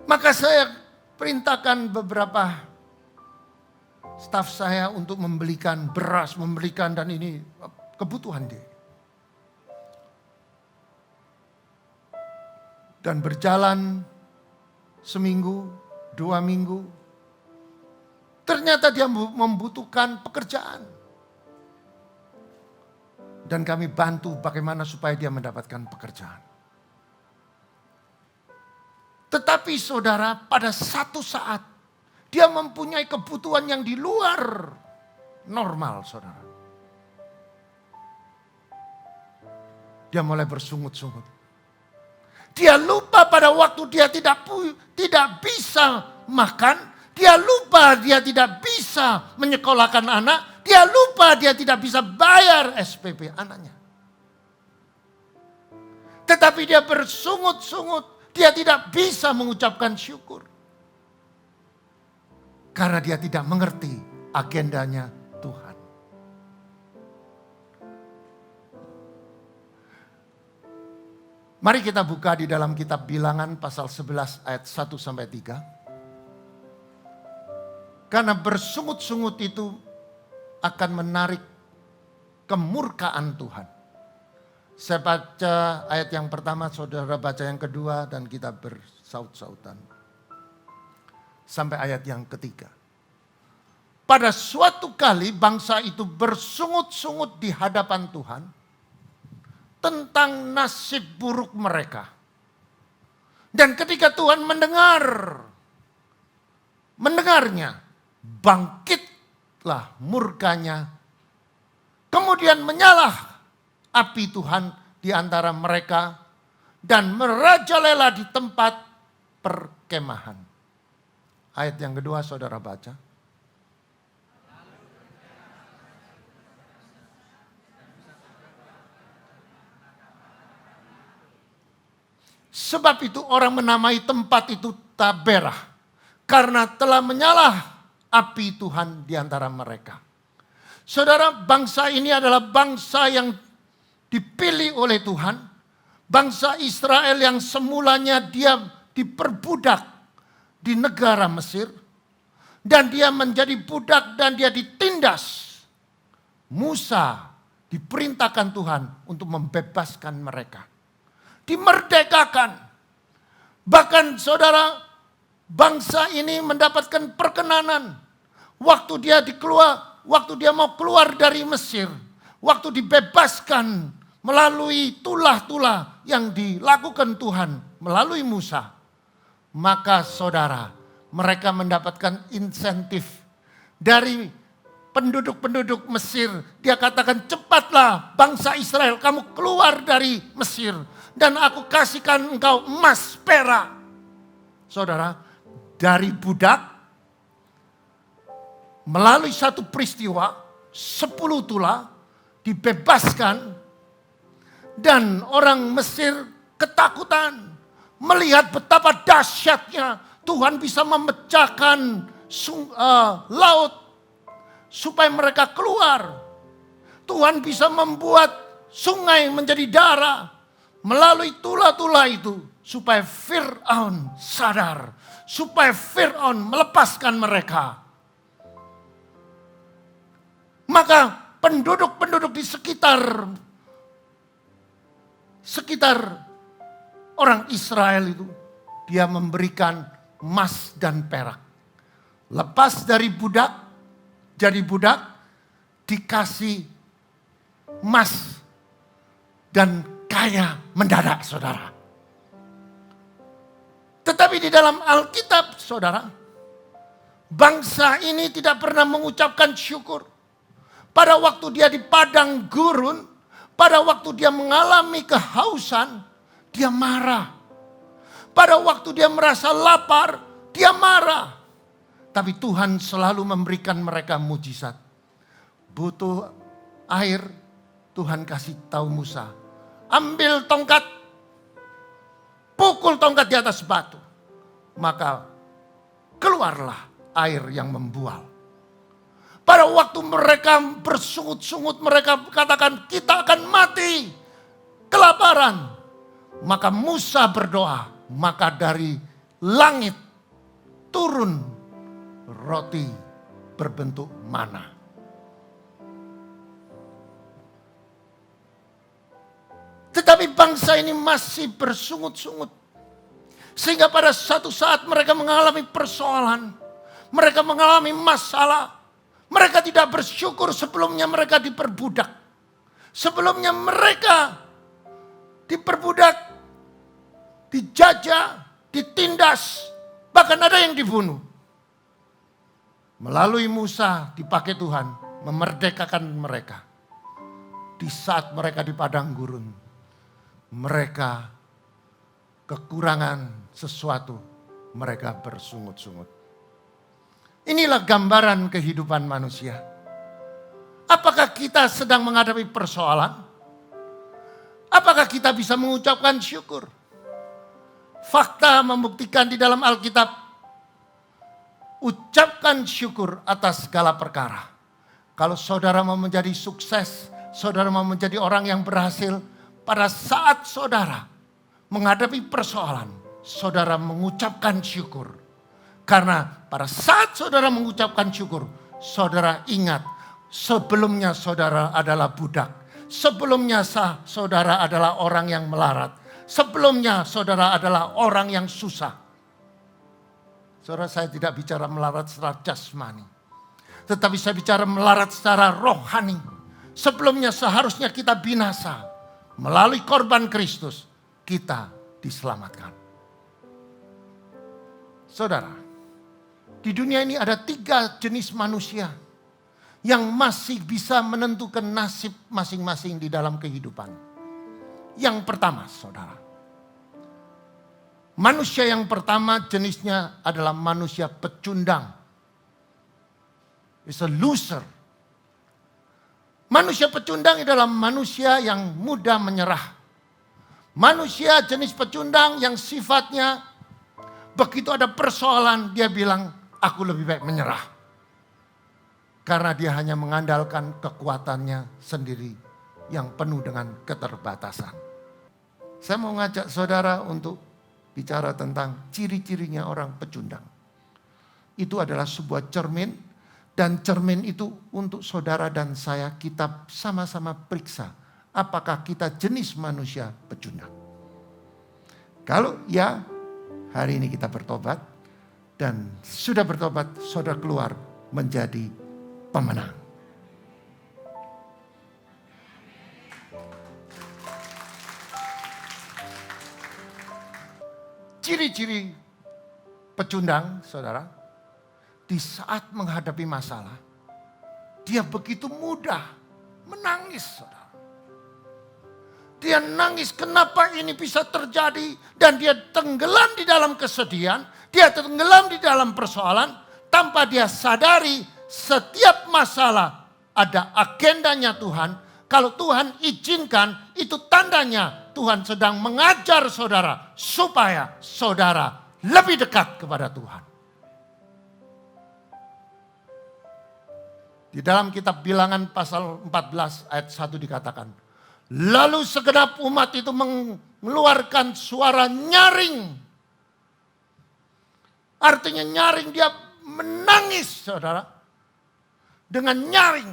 Maka saya perintahkan beberapa staf saya untuk membelikan beras, membelikan dan ini kebutuhan dia. Dan berjalan seminggu, 2 minggu, ternyata dia membutuhkan pekerjaan. Dan kami bantu bagaimana supaya dia mendapatkan pekerjaan. Tetapi saudara, pada satu saat dia mempunyai kebutuhan yang di luar normal, saudara. Dia mulai bersungut-sungut. Dia lupa pada waktu dia tidak bisa makan. Dia lupa dia tidak bisa menyekolahkan anak. Dia lupa dia tidak bisa bayar SPP anaknya. Tetapi dia bersungut-sungut. Dia tidak bisa mengucapkan syukur. Karena dia tidak mengerti agendanya Tuhan. Mari kita buka di dalam kitab Bilangan pasal 11 ayat 1-3. Karena bersungut-sungut itu akan menarik kemurkaan Tuhan. Saya baca ayat yang pertama, saudara baca yang kedua, dan kita bersaut-sautan. Sampai ayat yang ketiga. Pada suatu kali bangsa itu bersungut-sungut di hadapan Tuhan tentang nasib buruk mereka. Dan ketika Tuhan mendengarnya, bangkitlah murkanya. Kemudian menyalah api Tuhan di antara mereka dan merajalela di tempat perkemahan. Ayat yang kedua saudara baca. Sebab itu orang menamai tempat itu Taberah, karena telah menyala api Tuhan di antara mereka. Saudara, bangsa ini adalah bangsa yang dipilih oleh Tuhan. Bangsa Israel yang semulanya dia diperbudak di negara Mesir. Dan dia menjadi budak dan dia ditindas. Musa diperintahkan Tuhan untuk membebaskan mereka. Dimerdekakan. Bahkan saudara, bangsa ini mendapatkan perkenanan. Waktu dia mau keluar dari Mesir. Waktu dibebaskan melalui tulah-tulah yang dilakukan Tuhan melalui Musa. Maka saudara, mereka mendapatkan insentif dari penduduk-penduduk Mesir. Dia katakan, cepatlah bangsa Israel, kamu keluar dari Mesir. Dan aku kasihkan engkau emas, perak. Saudara, dari budak, melalui satu peristiwa, 10 tulah, dibebaskan. Dan orang Mesir ketakutan. Melihat betapa dahsyatnya Tuhan bisa memecahkan laut supaya mereka keluar. Tuhan bisa membuat sungai menjadi darah melalui tulah-tulah itu supaya Fir'aun sadar, supaya Fir'aun melepaskan mereka. Maka penduduk-penduduk di sekitar orang Israel itu, dia memberikan emas dan perak. Lepas dari budak, jadi budak, dikasih emas dan kaya mendadak, saudara. Tetapi di dalam Alkitab, saudara, bangsa ini tidak pernah mengucapkan syukur. Pada waktu dia di padang gurun, pada waktu dia mengalami kehausan, dia marah. Pada waktu dia merasa lapar, dia marah. Tapi Tuhan selalu memberikan mereka mujizat. Butuh air, Tuhan kasih tahu Musa. Ambil tongkat, pukul tongkat di atas batu. Maka keluarlah air yang membual. Pada waktu mereka bersungut-sungut, mereka katakan, kita akan mati kelaparan. Maka Musa berdoa, maka dari langit turun roti berbentuk mana. Tetapi bangsa ini masih bersungut-sungut. Sehingga pada suatu saat mereka mengalami persoalan. Mereka mengalami masalah. Mereka tidak bersyukur sebelumnya mereka diperbudak. Sebelumnya mereka diperbudak, dijajah, ditindas, bahkan ada yang dibunuh. Melalui Musa dipakai Tuhan memerdekakan mereka. Di saat mereka di padang gurun, mereka kekurangan sesuatu, mereka bersungut-sungut. Inilah gambaran kehidupan manusia. Apakah kita sedang menghadapi persoalan? Apakah kita bisa mengucapkan syukur? Fakta membuktikan di dalam Alkitab, ucapkan syukur atas segala perkara. Kalau saudara mau menjadi sukses, saudara mau menjadi orang yang berhasil, pada saat saudara menghadapi persoalan, saudara mengucapkan syukur. Karena pada saat saudara mengucapkan syukur, saudara ingat sebelumnya saudara adalah budak. Sebelumnya saudara adalah orang yang melarat. Sebelumnya saudara adalah orang yang susah. Saudara, saya tidak bicara melarat secara jasmani. Tetapi saya bicara melarat secara rohani. Sebelumnya seharusnya kita binasa. Melalui korban Kristus, kita diselamatkan. Saudara, di dunia ini ada 3 jenis manusia yang masih bisa menentukan nasib masing-masing di dalam kehidupan. Yang pertama, saudara. Manusia yang pertama jenisnya adalah manusia pecundang. It's a loser. Manusia pecundang adalah manusia yang mudah menyerah. Manusia jenis pecundang yang sifatnya begitu ada persoalan dia bilang, aku lebih baik menyerah. Karena dia hanya mengandalkan kekuatannya sendiri yang penuh dengan keterbatasan. Saya mau ngajak saudara untuk bicara tentang ciri-cirinya orang pecundang. Itu adalah sebuah cermin, dan cermin itu untuk saudara dan saya kita sama-sama periksa apakah kita jenis manusia pecundang. Kalau ya, hari ini kita bertobat, dan sudah bertobat saudara keluar menjadi pemenang. Ciri-ciri pecundang, saudara, di saat menghadapi masalah, dia begitu mudah menangis, saudara. Dia nangis, kenapa ini bisa terjadi, dan dia tenggelam di dalam kesedihan, dia tenggelam di dalam persoalan, tanpa dia sadari setiap masalah ada agendanya Tuhan. Kalau Tuhan izinkan, itu tandanya Tuhan sedang mengajar saudara supaya saudara lebih dekat kepada Tuhan. Di dalam kitab Bilangan pasal 14 ayat 1 dikatakan, lalu segenap umat itu mengeluarkan suara nyaring. Artinya nyaring, dia menangis, saudara. Dengan nyaring.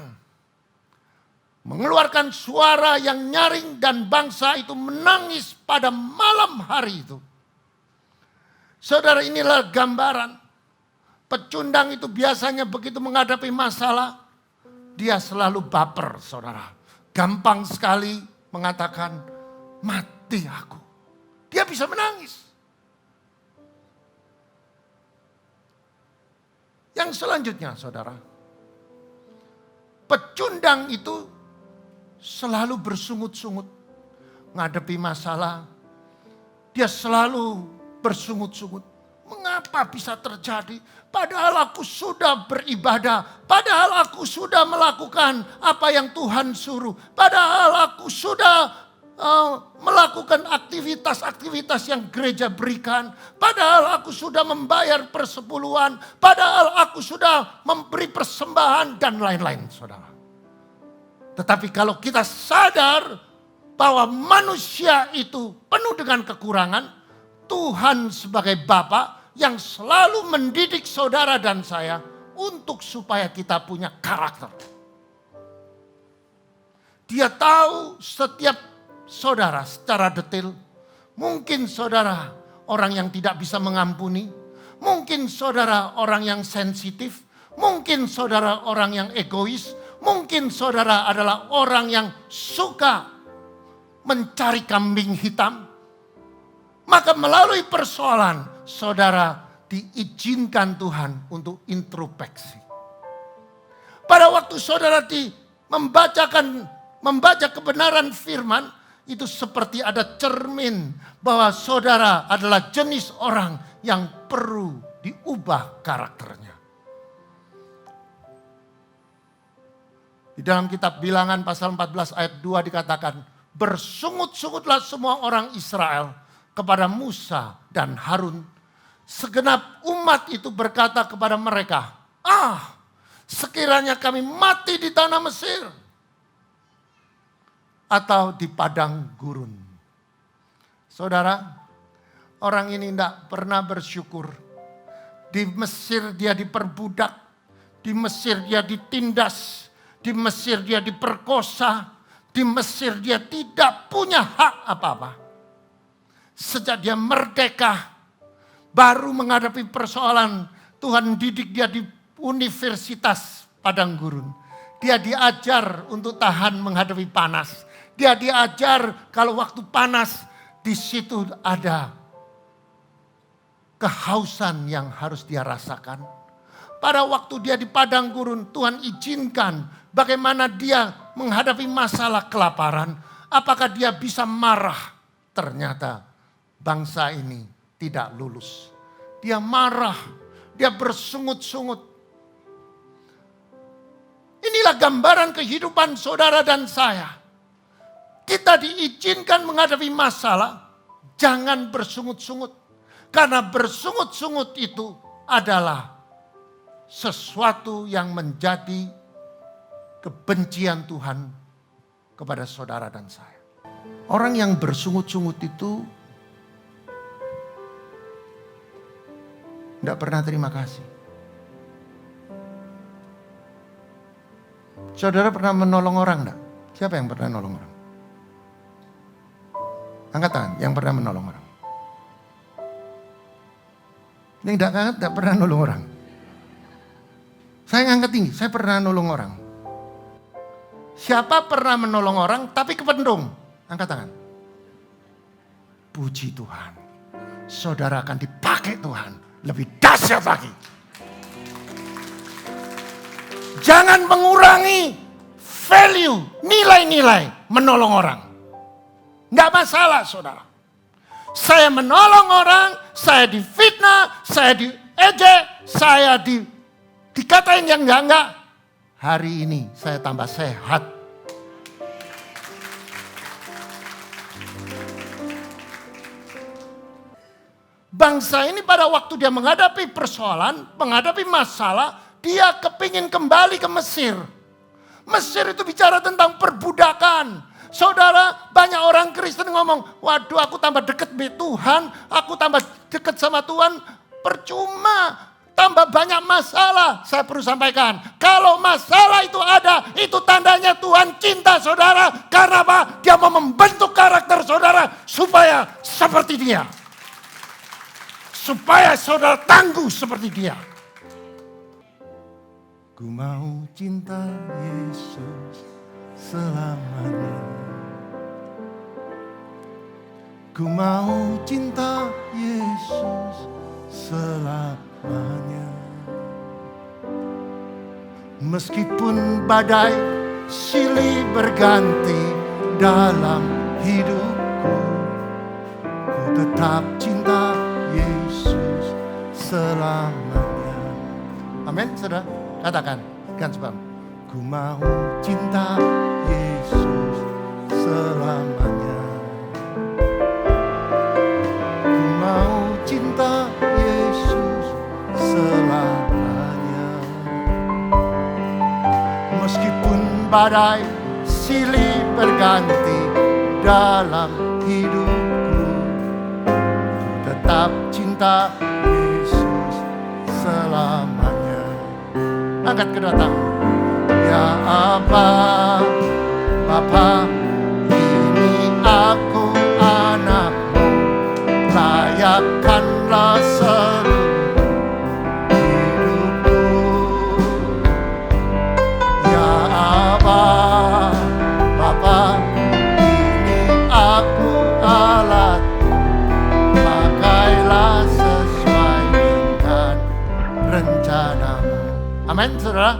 Mengeluarkan suara yang nyaring, dan bangsa itu menangis pada malam hari itu. Saudara, inilah gambaran. Pecundang itu biasanya begitu menghadapi masalah, dia selalu baper, saudara. Gampang sekali mengatakan, mati aku. Dia bisa menangis. Yang selanjutnya, saudara. Pecundang itu selalu bersungut-sungut. Menghadapi masalah, dia selalu bersungut-sungut. Mengapa bisa terjadi? Padahal aku sudah beribadah. Padahal aku sudah melakukan apa yang Tuhan suruh. Padahal aku sudah melakukan aktivitas-aktivitas yang gereja berikan. Padahal aku sudah membayar persepuluhan. Padahal aku sudah memberi persembahan dan lain-lain, saudara. Tetapi kalau kita sadar bahwa manusia itu penuh dengan kekurangan, Tuhan sebagai Bapa yang selalu mendidik saudara dan saya untuk supaya kita punya karakter. Dia tahu setiap saudara secara detail. Mungkin saudara orang yang tidak bisa mengampuni. Mungkin saudara orang yang sensitif. Mungkin saudara orang yang egois. Mungkin saudara adalah orang yang suka mencari kambing hitam. Maka melalui persoalan, saudara diizinkan Tuhan untuk introspeksi. Pada waktu saudara membaca kebenaran firman, itu seperti ada cermin bahwa saudara adalah jenis orang yang perlu diubah karakternya. Di dalam kitab Bilangan pasal 14 ayat 2 dikatakan, bersungut-sungutlah semua orang Israel kepada Musa dan Harun. Segenap umat itu berkata kepada mereka, sekiranya kami mati di tanah Mesir atau di padang gurun. Saudara, orang ini tidak pernah bersyukur. Di Mesir dia diperbudak, di Mesir dia ditindas, di Mesir dia diperkosa, di Mesir dia tidak punya hak apa-apa. Sejak dia merdeka, baru menghadapi persoalan, Tuhan didik dia di Universitas Padang Gurun. Dia diajar untuk tahan menghadapi panas. Dia diajar kalau waktu panas, di situ ada kehausan yang harus dia rasakan. Pada waktu dia di Padang Gurun, Tuhan izinkan bagaimana dia menghadapi masalah kelaparan. Apakah dia bisa marah? Ternyata bangsa ini tidak lulus. Dia marah, dia bersungut-sungut. Inilah gambaran kehidupan saudara dan saya. kita diizinkan menghadapi masalah, jangan bersungut-sungut. Karena bersungut-sungut itu adalah sesuatu yang menjadi kebencian Tuhan kepada saudara dan saya. Orang yang bersungut-sungut itu tidak pernah terima kasih. Saudara pernah menolong orang enggak? Siapa yang pernah menolong orang? Angkat tangan yang pernah menolong orang. Yang tidak pernah menolong orang. Saya angkat tinggi, saya pernah menolong orang. Siapa pernah menolong orang tapi kependung? Angkat tangan. Puji Tuhan. Saudara akan dipakai Tuhan lebih dahsyat lagi. Jangan mengurangi value, nilai-nilai menolong orang. Enggak masalah saudara. Saya menolong orang, saya difitnah, saya diejek, saya dikatain yang enggak. Hari ini saya tambah sehat. Bangsa ini pada waktu dia menghadapi persoalan, menghadapi masalah, dia kepingin kembali ke Mesir. Mesir itu bicara tentang perbudakan. Saudara, banyak orang Kristen ngomong, waduh aku tambah dekat dengan Tuhan, aku tambah dekat sama Tuhan. Percuma, tambah banyak masalah. Saya perlu sampaikan, kalau masalah itu ada, itu tandanya Tuhan cinta saudara. Karena apa? Dia mau membentuk karakter saudara supaya seperti dia. Supaya saudara tangguh seperti dia. Ku mau cinta Yesus selamanya. Ku mau cinta Yesus selamanya. Meskipun badai silih berganti dalam hidupku, ku tetap cinta Yesus selamanya. Amin, saudara. Katakan, kan sebab. Ku mau cinta Yesus selamanya. Ku mau cinta Yesus selamanya. Meskipun badai silih berganti dalam hidupku, ku tetap cinta Yesus selamanya. Angkat kedua tangan. Ya Aba, Bapa, ini aku anakmu, layakkanlah seluruh hidupku. Ya Aba, Bapa, ini aku alatmu, pakailah sesuai dengan rencanamu. Amin, saudara.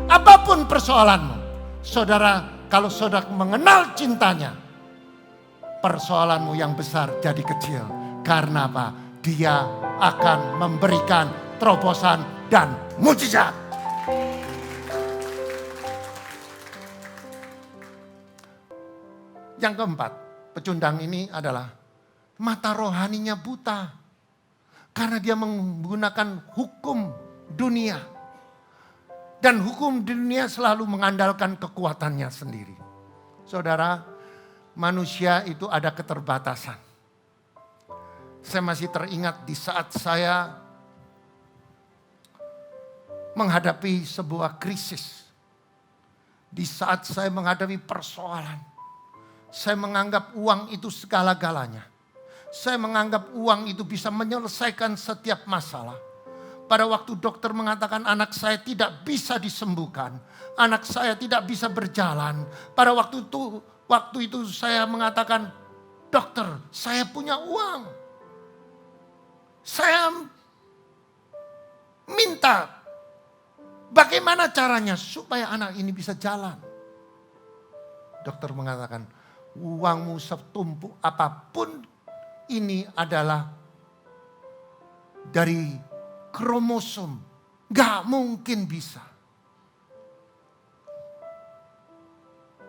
Apapun persoalanmu, saudara, kalau saudara mengenal cintanya, persoalanmu yang besar jadi kecil. Karena apa? Dia akan memberikan terobosan dan mujizat. Yang keempat, pecundang ini adalah mata rohaninya buta. Karena dia menggunakan hukum dunia. Dan hukum dunia selalu mengandalkan kekuatannya sendiri. Saudara, manusia itu ada keterbatasan. Saya masih teringat di saat saya menghadapi sebuah krisis. Di saat saya menghadapi persoalan. Saya menganggap uang itu segala-galanya. Saya menganggap uang itu bisa menyelesaikan setiap masalah. Pada waktu dokter mengatakan anak saya tidak bisa disembuhkan. Anak saya tidak bisa berjalan. Pada waktu itu saya mengatakan, dokter, saya punya uang. Saya minta bagaimana caranya supaya anak ini bisa jalan. Dokter mengatakan, uangmu setumpuk apapun ini adalah dari kromosom, gak mungkin bisa.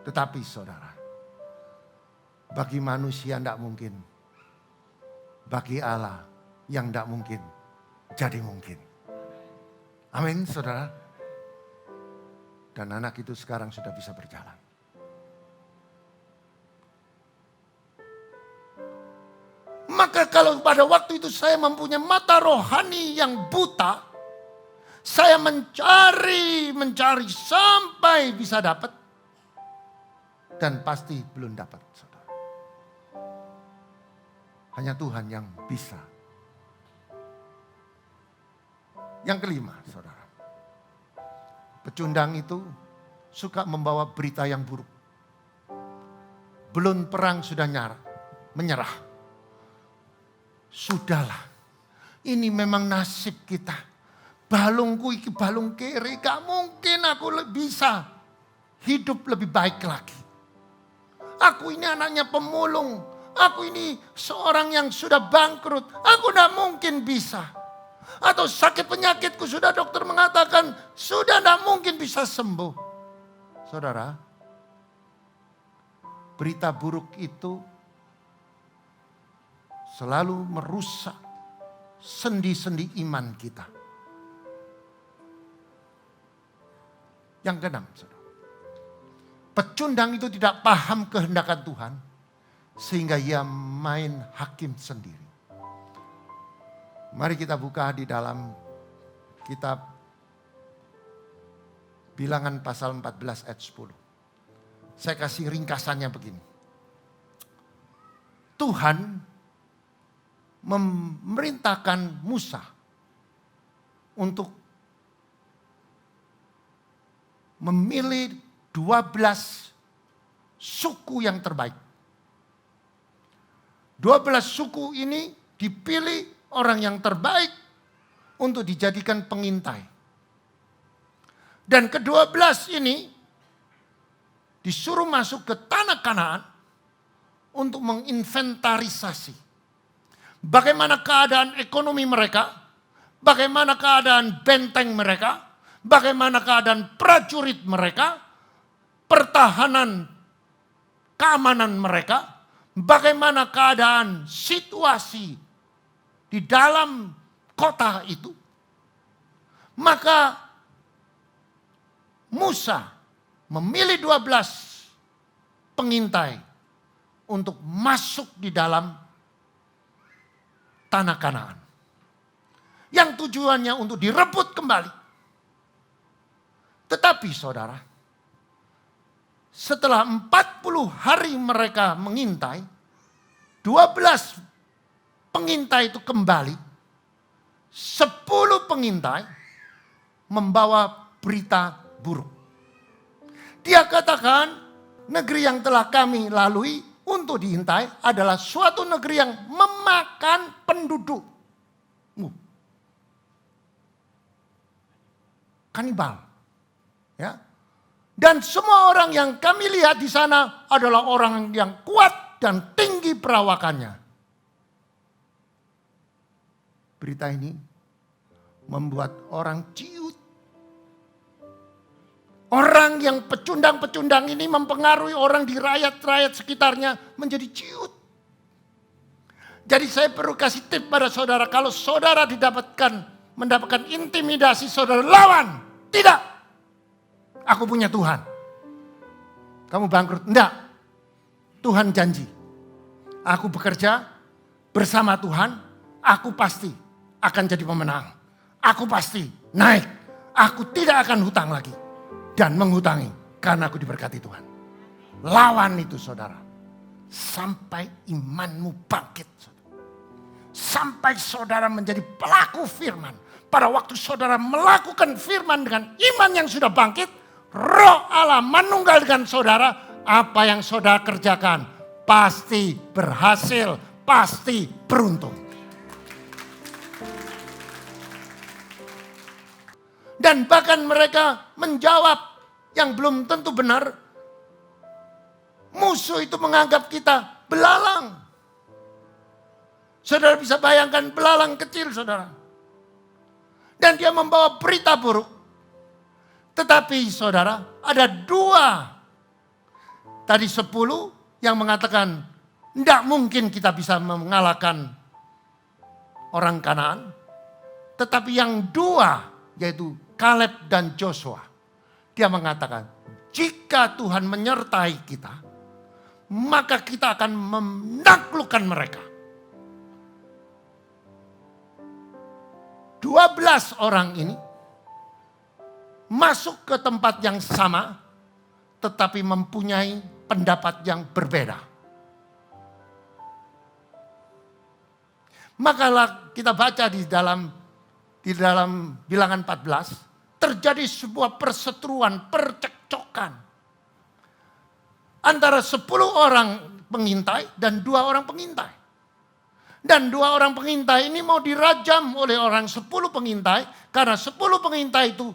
Tetapi saudara, Bagi manusia tidak mungkin. Bagi Allah yang tidak mungkin jadi mungkin. Amin, saudara. Dan anak itu sekarang sudah bisa berjalan. Maka kalau pada waktu itu saya mempunyai mata rohani yang buta, saya mencari sampai bisa dapat. Dan pasti belum dapat, saudara. Hanya Tuhan yang bisa. Yang kelima, saudara. Pecundang itu suka membawa berita yang buruk. Belum perang sudah menyerah. Sudahlah, ini memang nasib kita. Balungku iki balung kiri, gak mungkin aku bisa hidup lebih baik lagi. Aku ini anaknya pemulung, aku ini seorang yang sudah bangkrut, aku gak mungkin bisa. Atau sakit penyakitku sudah dokter mengatakan sudah gak mungkin bisa sembuh. Saudara, berita buruk itu selalu merusak sendi-sendi iman kita. Yang keenam, saudara. Pecundang itu tidak paham kehendakan Tuhan, sehingga ia main hakim sendiri. Mari kita buka di dalam kitab Bilangan pasal 14 ayat 10. Saya kasih ringkasannya begini. Tuhan memerintahkan Musa untuk memilih 12 suku yang terbaik. 12 suku ini dipilih orang yang terbaik untuk dijadikan pengintai. Dan ke-12 ini disuruh masuk ke tanah Kanaan untuk menginventarisasi. Bagaimana keadaan ekonomi mereka, bagaimana keadaan benteng mereka, bagaimana keadaan prajurit mereka, pertahanan keamanan mereka, bagaimana keadaan situasi di dalam kota itu. Maka Musa memilih 12 pengintai untuk masuk di dalam tanah Kanaan. Yang tujuannya untuk direbut kembali. Tetapi saudara, setelah 40 hari mereka mengintai, 12 pengintai itu kembali, 10 pengintai membawa berita buruk. Dia katakan, negeri yang telah kami lalui untuk diintai adalah suatu negeri yang memakan penduduk. Kanibal. Ya. Dan semua orang yang kami lihat di sana adalah orang yang kuat dan tinggi perawakannya. Berita ini membuat orang ciut. Orang yang pecundang-pecundang ini mempengaruhi orang di rakyat-rakyat sekitarnya menjadi ciut. Jadi saya perlu kasih tip pada saudara, kalau saudara mendapatkan intimidasi, saudara lawan. Tidak. Aku punya Tuhan. Kamu bangkrut? Enggak. Tuhan janji. Aku bekerja bersama Tuhan, aku pasti akan jadi pemenang. Aku pasti naik. Aku tidak akan hutang lagi. Dan menghutangi karena aku diberkati Tuhan. Lawan itu saudara. Sampai imanmu bangkit. Sampai saudara menjadi pelaku firman. Pada waktu saudara melakukan firman dengan iman yang sudah bangkit. Roh Allah menunggalkan saudara. Apa yang saudara kerjakan pasti berhasil. Pasti beruntung. Dan bahkan mereka menjawab yang belum tentu benar. Musuh itu menganggap kita belalang. Saudara bisa bayangkan belalang kecil saudara. Dan dia membawa berita buruk. Tetapi saudara ada 2. Tadi 10 yang mengatakan Tidak mungkin kita bisa mengalahkan orang Kanaan. Tetapi yang dua, yaitu Kaleb dan Joshua. Dia mengatakan, jika Tuhan menyertai kita, maka kita akan menaklukkan mereka. 12 orang ini masuk ke tempat yang sama, tetapi mempunyai pendapat yang berbeda. Maka kita baca di dalam Bilangan 14, terjadi sebuah perseteruan, percekcokan antara 10 orang pengintai dan 2 orang pengintai. Dan 2 orang pengintai ini mau dirajam oleh orang 10 pengintai, karena 10 pengintai itu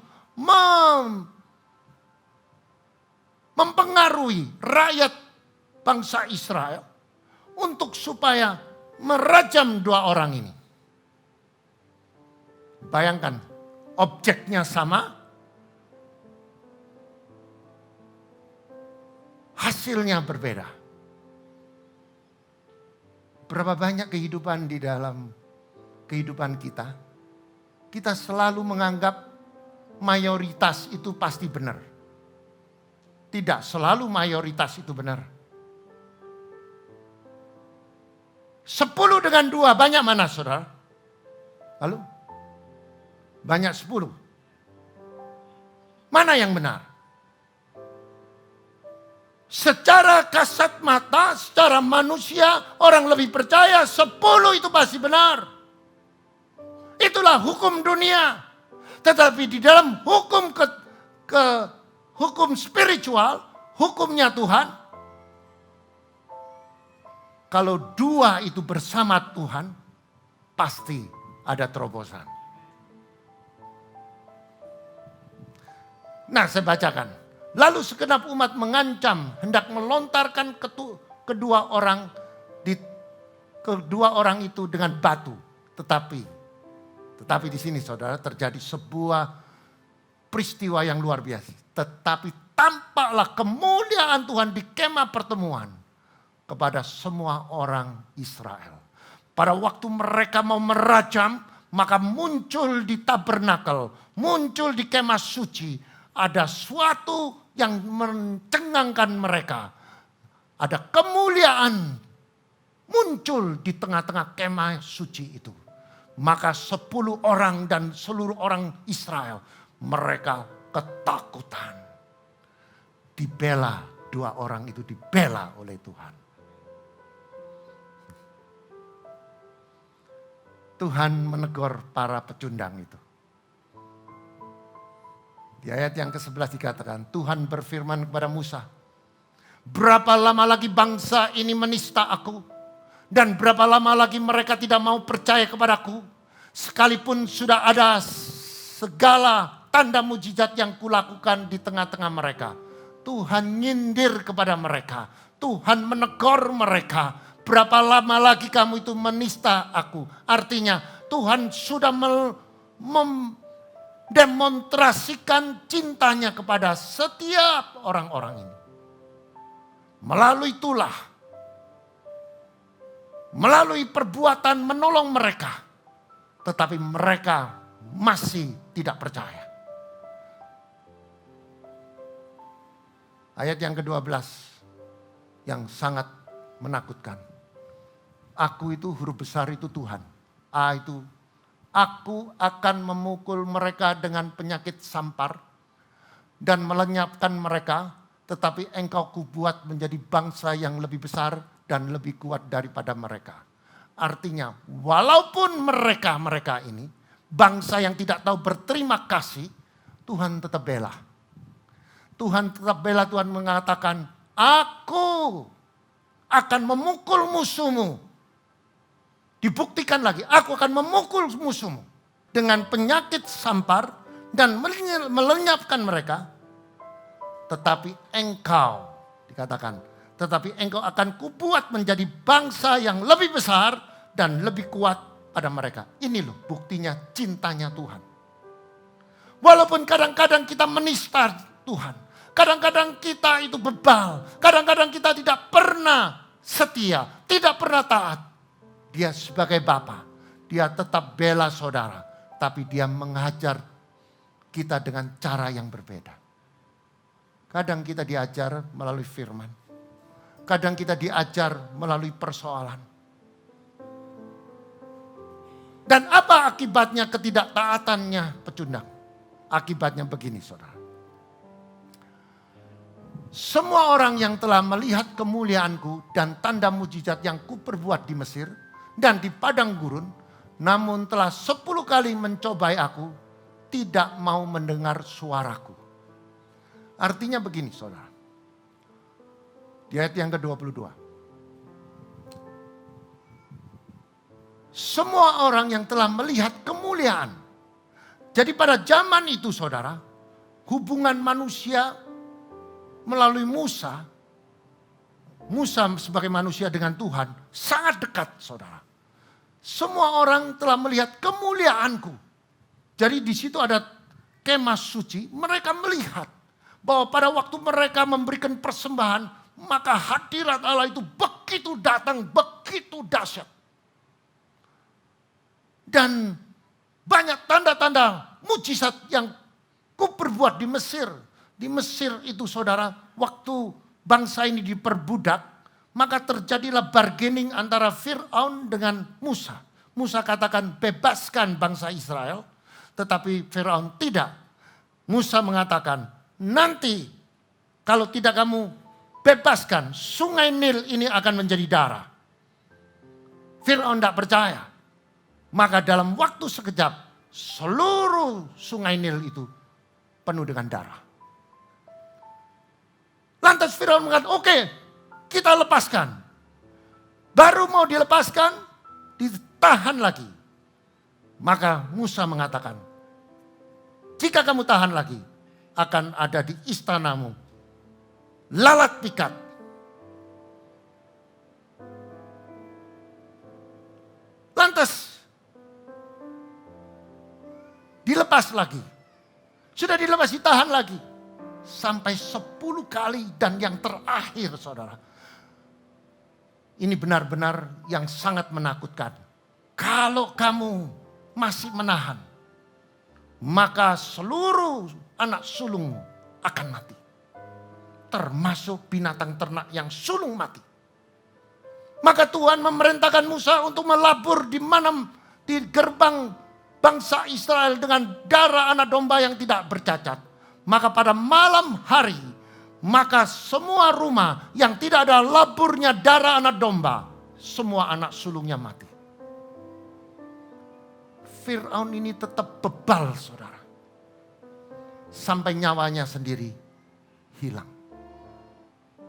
mempengaruhi rakyat bangsa Israel untuk supaya merajam 2 orang ini. Bayangkan, objeknya sama, hasilnya berbeda. Berapa banyak kehidupan di dalam kehidupan kita, kita selalu menganggap mayoritas itu pasti benar. Tidak selalu mayoritas itu benar. 10 dengan 2 banyak mana, saudara? Lalu? Banyak 10. Mana yang benar? Secara kasat mata, secara manusia, orang lebih percaya 10 itu pasti benar. Itulah hukum dunia. Tetapi di dalam hukum hukum spiritual, hukumnya Tuhan, kalau 2 itu bersama Tuhan, pasti ada terobosan. Nah, saya bacakan. Lalu segenap umat mengancam hendak melontarkan kedua orang itu dengan batu. Tetapi di sini, saudara, terjadi sebuah peristiwa yang luar biasa. Tetapi tampaklah kemuliaan Tuhan di kemah pertemuan kepada semua orang Israel. Pada waktu mereka mau merajam, maka muncul di tabernakel, muncul di kemah suci, ada suatu yang mencengangkan mereka. Ada kemuliaan muncul di tengah-tengah kemah suci itu. Maka 10 orang dan seluruh orang Israel, mereka ketakutan. Dibela, 2 orang itu dibela oleh Tuhan. Tuhan menegur para pecundang itu. Di ayat yang ke-11 dikatakan, Tuhan berfirman kepada Musa, berapa lama lagi bangsa ini menista aku? Dan berapa lama lagi mereka tidak mau percaya kepadaku? Sekalipun sudah ada segala tanda mujizat yang kulakukan di tengah-tengah mereka. Tuhan nyindir kepada mereka. Tuhan menegur mereka. Berapa lama lagi kamu itu menista aku? Artinya Tuhan sudah demonstrasikan cintanya kepada setiap orang-orang ini. Melalui perbuatan menolong mereka. Tetapi mereka masih tidak percaya. Ayat yang ke-12 yang sangat menakutkan. Aku itu huruf besar itu Tuhan. A itu aku akan memukul mereka dengan penyakit sampar dan melenyapkan mereka, tetapi engkau kubuat menjadi bangsa yang lebih besar dan lebih kuat daripada mereka. Artinya, walaupun mereka ini bangsa yang tidak tahu berterima kasih, Tuhan tetap bela. Tuhan tetap bela. Tuhan mengatakan, aku akan memukul musuhmu. Dibuktikan lagi, aku akan memukul musuhmu dengan penyakit sampar dan melenyapkan mereka. Tetapi engkau, dikatakan, tetapi engkau akan kubuat menjadi bangsa yang lebih besar dan lebih kuat pada mereka. Ini loh buktinya cintanya Tuhan. Walaupun kadang-kadang kita menista Tuhan. Kadang-kadang kita itu bebal. Kadang-kadang kita tidak pernah setia, tidak pernah taat. Dia sebagai bapa, dia tetap bela saudara, tapi dia mengajar kita dengan cara yang berbeda. Kadang kita diajar melalui firman. Kadang kita diajar melalui persoalan. Dan apa akibatnya ketidaktaatannya pecundang? Akibatnya begini saudara. Semua orang yang telah melihat kemuliaanku dan tanda mujizat yang kuperbuat di Mesir dan di padang gurun, namun telah 10 kali mencobai aku, tidak mau mendengar suaraku. Artinya begini saudara. Di ayat yang ke-22. Semua orang yang telah melihat kemuliaan. Jadi pada zaman itu saudara, hubungan manusia melalui Musa sebagai manusia dengan Tuhan sangat dekat saudara. Semua orang telah melihat kemuliaanku. Jadi di situ ada kemah suci, mereka melihat bahwa pada waktu mereka memberikan persembahan, maka hadirat Allah itu begitu datang, begitu dahsyat. Dan banyak tanda-tanda mujizat yang kuperbuat di Mesir. Di Mesir itu saudara, waktu bangsa ini diperbudak, maka terjadilah bargaining antara Fir'aun dengan Musa. Musa katakan bebaskan bangsa Israel, tetapi Fir'aun tidak. Musa mengatakan, nanti kalau tidak kamu bebaskan, sungai Nil ini akan menjadi darah. Fir'aun tidak percaya. Maka dalam waktu sekejap, seluruh sungai Nil itu penuh dengan darah. Lantas Firaun mengatakan, oke, kita lepaskan. Baru mau dilepaskan, ditahan lagi. Maka Musa mengatakan, jika kamu tahan lagi, akan ada di istanamu lalat pikat. Lantas dilepas lagi. Sudah dilepas, ditahan lagi. Sampai 10 kali dan yang terakhir saudara. Ini benar-benar yang sangat menakutkan. Kalau kamu masih menahan, maka seluruh anak sulung akan mati. Termasuk binatang ternak yang sulung mati. Maka Tuhan memerintahkan Musa untuk melabur di gerbang bangsa Israel dengan darah anak domba yang tidak bercacat. Maka pada malam hari, maka semua rumah yang tidak ada laburnya darah anak domba, semua anak sulungnya mati. Fir'aun ini tetap bebal saudara. Sampai nyawanya sendiri hilang.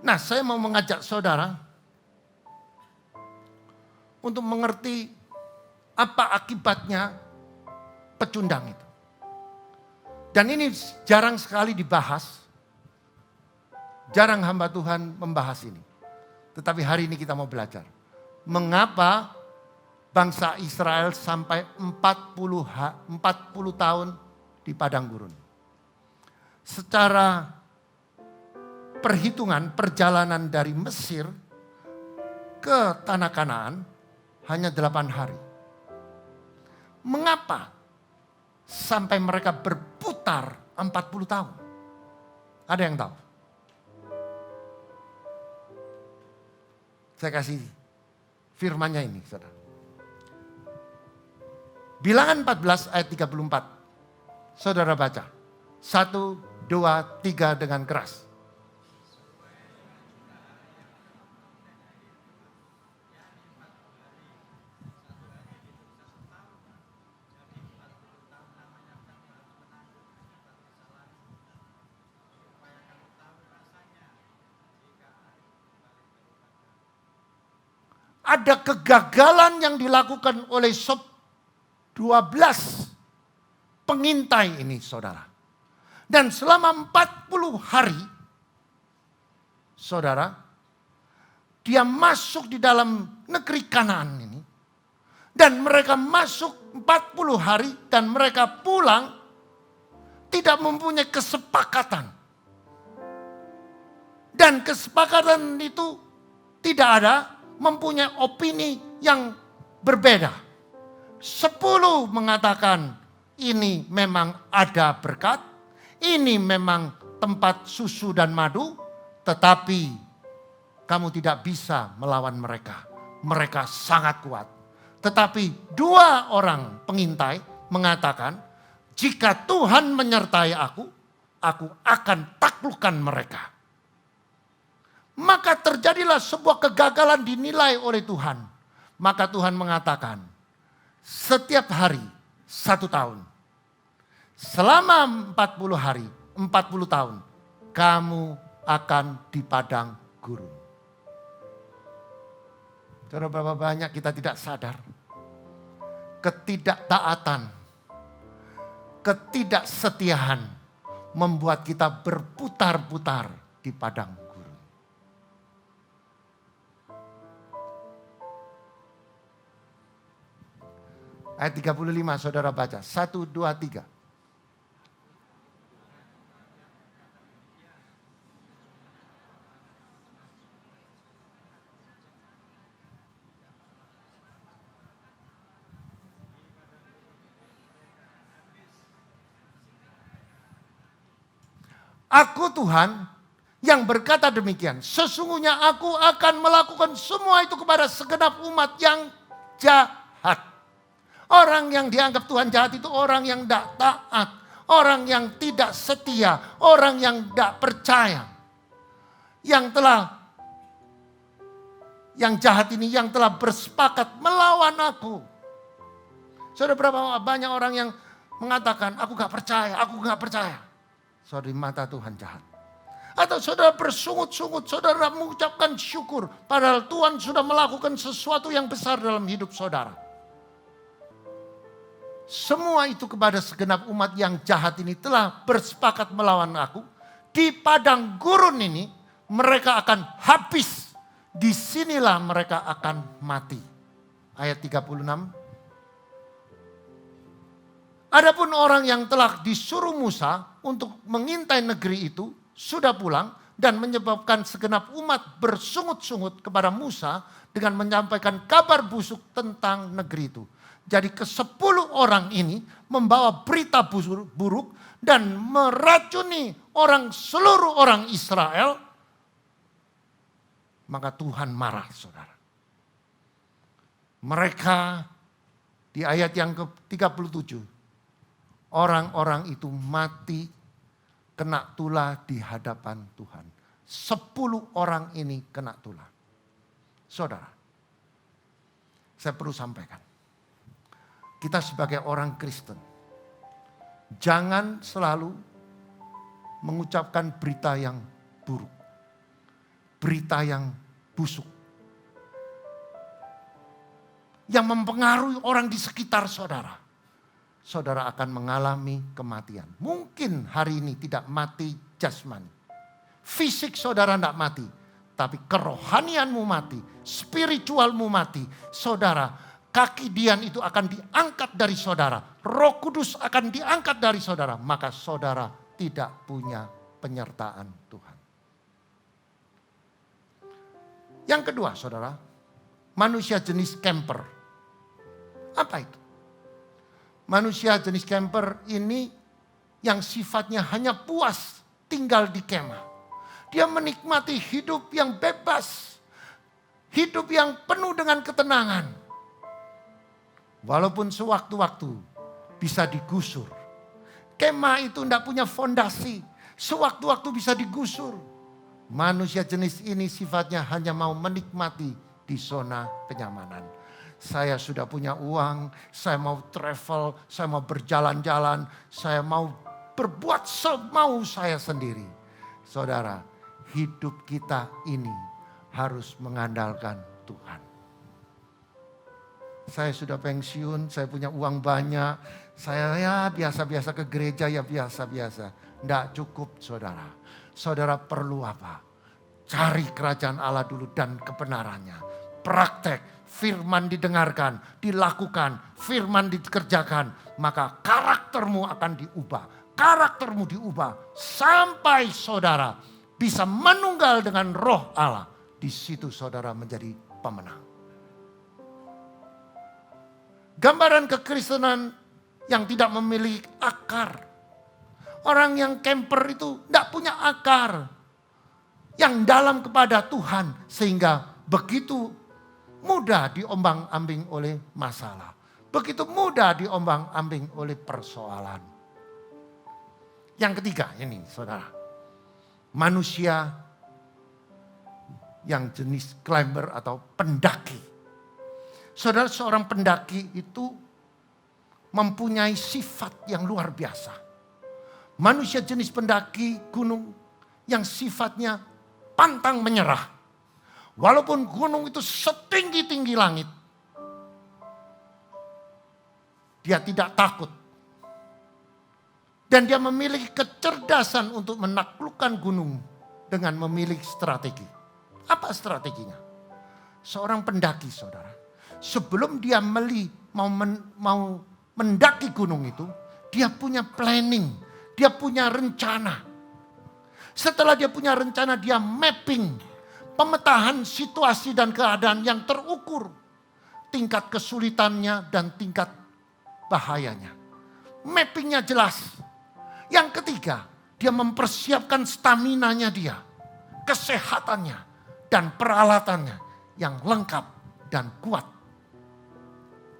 Nah, saya mau mengajak saudara untuk mengerti apa akibatnya pecundang itu. Dan ini jarang sekali dibahas. Jarang hamba Tuhan membahas ini. Tetapi hari ini kita mau belajar. Mengapa bangsa Israel sampai 40 tahun di padang gurun. Secara perhitungan perjalanan dari Mesir ke Tanah Kanaan hanya 8 hari. Mengapa sampai mereka berputar 40 tahun? Ada yang tahu? Saya kasih firmannya ini, saudara. Bilangan 14 ayat 34. Saudara baca. 1, 2, 3 dengan keras. Ada kegagalan yang dilakukan oleh 12 pengintai ini saudara. Dan selama 40 hari, saudara, dia masuk di dalam negeri Kanaan ini. Dan mereka masuk 40 hari dan mereka pulang tidak mempunyai kesepakatan. Dan kesepakatan itu tidak ada mempunyai opini yang berbeda. 10 mengatakan ini memang ada berkat, ini memang tempat susu dan madu, tetapi kamu tidak bisa melawan mereka. Mereka sangat kuat. Tetapi 2 orang pengintai mengatakan, jika Tuhan menyertai aku akan taklukkan mereka. Maka terjadilah sebuah kegagalan dinilai oleh Tuhan. Maka Tuhan mengatakan, setiap hari 1 tahun. Selama 40 hari, 40 tahun, kamu akan di padang gurun. Saudara, berapa banyak kita tidak sadar. Ketidaktaatan, ketidaksetiaan membuat kita berputar-putar di padang gurun. Ayat 35 saudara baca. 1, 2, 3. Aku Tuhan yang berkata demikian. Sesungguhnya aku akan melakukan semua itu kepada segenap umat yang jahat. Orang yang dianggap Tuhan jahat itu orang yang tidak taat. Orang yang tidak setia. Orang yang tidak percaya. Yang jahat ini yang telah bersepakat melawan aku. Saudara, berapa banyak orang yang mengatakan aku gak percaya, aku gak percaya. Saudara, di mata Tuhan jahat. Atau saudara bersungut-sungut, saudara mengucapkan syukur. Padahal Tuhan sudah melakukan sesuatu yang besar dalam hidup saudara. Semua itu kepada segenap umat yang jahat ini telah bersepakat melawan aku. Di padang gurun ini mereka akan habis. Disinilah mereka akan mati. Ayat 36. Adapun orang yang telah disuruh Musa untuk mengintai negeri itu sudah pulang dan menyebabkan segenap umat bersungut-sungut kepada Musa dengan menyampaikan kabar busuk tentang negeri itu. Jadi ke-10 orang ini membawa berita buruk dan meracuni seluruh orang Israel. Maka Tuhan marah, saudara. Mereka di ayat yang ke-37. Orang-orang itu mati kena tulah di hadapan Tuhan. 10 orang ini kena tulah. Saudara, saya perlu sampaikan. Kita sebagai orang Kristen, jangan selalu mengucapkan berita yang buruk. Berita yang busuk. Yang mempengaruhi orang di sekitar saudara. Saudara akan mengalami kematian. Mungkin hari ini tidak mati jasmani. Fisik saudara tidak mati. Tapi kerohanianmu mati. Spiritualmu mati. Saudara, kaki Dian itu akan diangkat dari saudara. Roh Kudus akan diangkat dari saudara. Maka saudara tidak punya penyertaan Tuhan. Yang kedua saudara, manusia jenis camper. Apa itu? Manusia jenis camper ini yang sifatnya hanya puas tinggal di kemah. Dia menikmati hidup yang bebas. Hidup yang penuh dengan ketenangan. Walaupun sewaktu-waktu bisa digusur. Kemah itu tidak punya fondasi. Sewaktu-waktu bisa digusur. Manusia jenis ini sifatnya hanya mau menikmati di zona kenyamanan. Saya sudah punya uang, saya mau travel, saya mau berjalan-jalan, saya mau berbuat semau saya sendiri. Saudara, hidup kita ini harus mengandalkan Tuhan. Saya sudah pensiun, saya punya uang banyak, saya ya biasa-biasa ke gereja ya biasa-biasa. Tidak cukup saudara. Saudara perlu apa? Cari kerajaan Allah dulu dan kebenarannya. Praktek. Firman didengarkan, dilakukan, firman dikerjakan, maka karaktermu akan diubah. Karaktermu diubah sampai saudara bisa menunggal dengan roh Allah di situ saudara menjadi pemenang. Gambaran kekristenan yang tidak memiliki akar. Orang yang camper itu tidak punya akar yang dalam kepada Tuhan, sehingga begitu mudah diombang-ambing oleh masalah. Begitu mudah diombang-ambing oleh persoalan. Yang ketiga ini saudara, manusia yang jenis climber atau pendaki. Saudara, seorang pendaki itu mempunyai sifat yang luar biasa. Manusia jenis pendaki gunung yang sifatnya pantang menyerah. Walaupun gunung itu setinggi-tinggi langit, dia tidak takut. Dan dia memiliki kecerdasan untuk menaklukkan gunung dengan memiliki strategi. Apa strateginya? Seorang pendaki saudara, sebelum dia mau mendaki gunung itu, dia punya planning, dia punya rencana. Setelah dia punya rencana, dia mapping, pemetaan situasi dan keadaan yang terukur. Tingkat kesulitannya dan tingkat bahayanya. Mappingnya jelas. Yang ketiga, dia mempersiapkan staminanya dia, kesehatannya dan peralatannya yang lengkap dan kuat.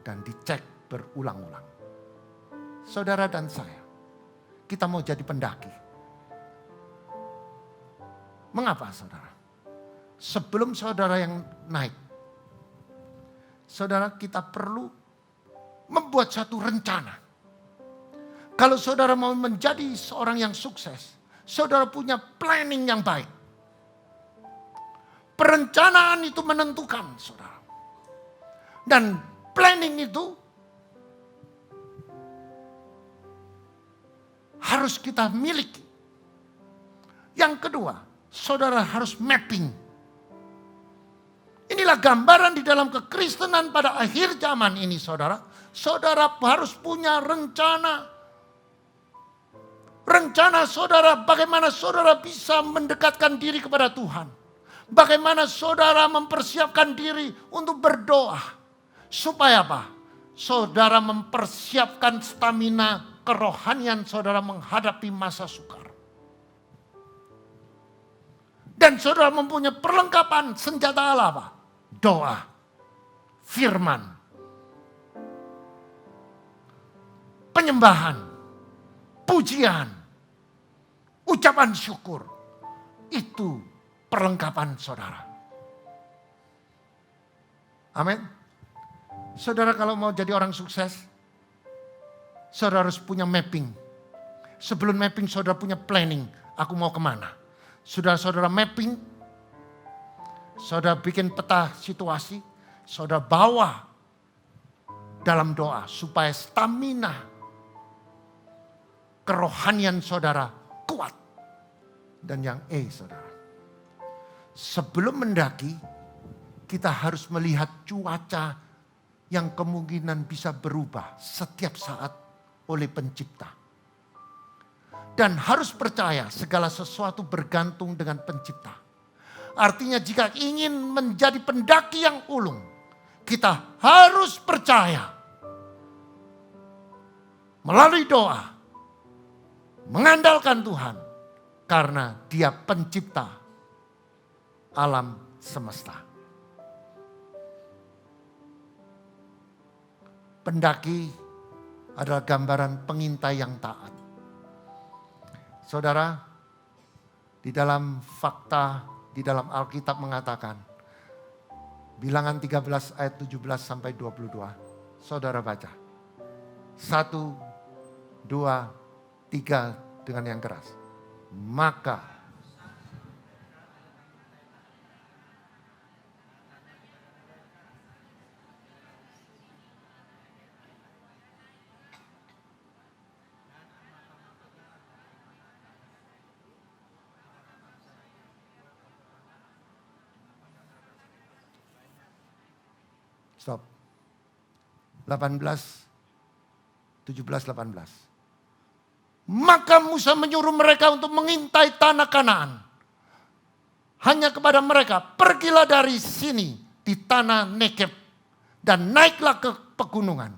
Dan dicek berulang-ulang. Saudara dan saya, kita mau jadi pendaki. Mengapa saudara? Sebelum saudara yang naik, saudara kita perlu membuat satu rencana. Kalau saudara mau menjadi seorang yang sukses, saudara punya planning yang baik. Perencanaan itu menentukan saudara. Dan planning itu harus kita miliki. Yang kedua, saudara harus mapping. Inilah gambaran di dalam kekristenan pada akhir zaman ini saudara. Saudara harus punya rencana. Rencana saudara bagaimana saudara bisa mendekatkan diri kepada Tuhan. Bagaimana saudara mempersiapkan diri untuk berdoa. Supaya apa? Saudara mempersiapkan stamina kerohanian saudara menghadapi masa sukar. Dan saudara mempunyai perlengkapan senjata Allah apa? Doa, firman, penyembahan, pujian, ucapan syukur. Itu perlengkapan saudara. Amin. Saudara kalau mau jadi orang sukses, saudara harus punya mapping. Sebelum mapping saudara punya planning. Aku mau kemana? Sudah saudara mapping, saudara bikin peta situasi, saudara bawa dalam doa supaya stamina kerohanian saudara kuat. Dan yang saudara, sebelum mendaki kita harus melihat cuaca yang kemungkinan bisa berubah setiap saat oleh pencipta. Dan harus percaya segala sesuatu bergantung dengan pencipta. Artinya jika ingin menjadi pendaki yang ulung, kita harus percaya melalui doa, mengandalkan Tuhan karena Dia pencipta alam semesta. Pendaki adalah gambaran pengintai yang taat. Saudara, di dalam fakta, di dalam Alkitab mengatakan, Bilangan 13 ayat 17 sampai 22. Saudara baca. 1, 2, 3 dengan yang keras. Maka stop. 18, 17, 18. Maka Musa menyuruh mereka untuk mengintai tanah Kanaan. hanya kepada mereka, pergilah dari sini di tanah Negeb dan naiklah ke pegunungan.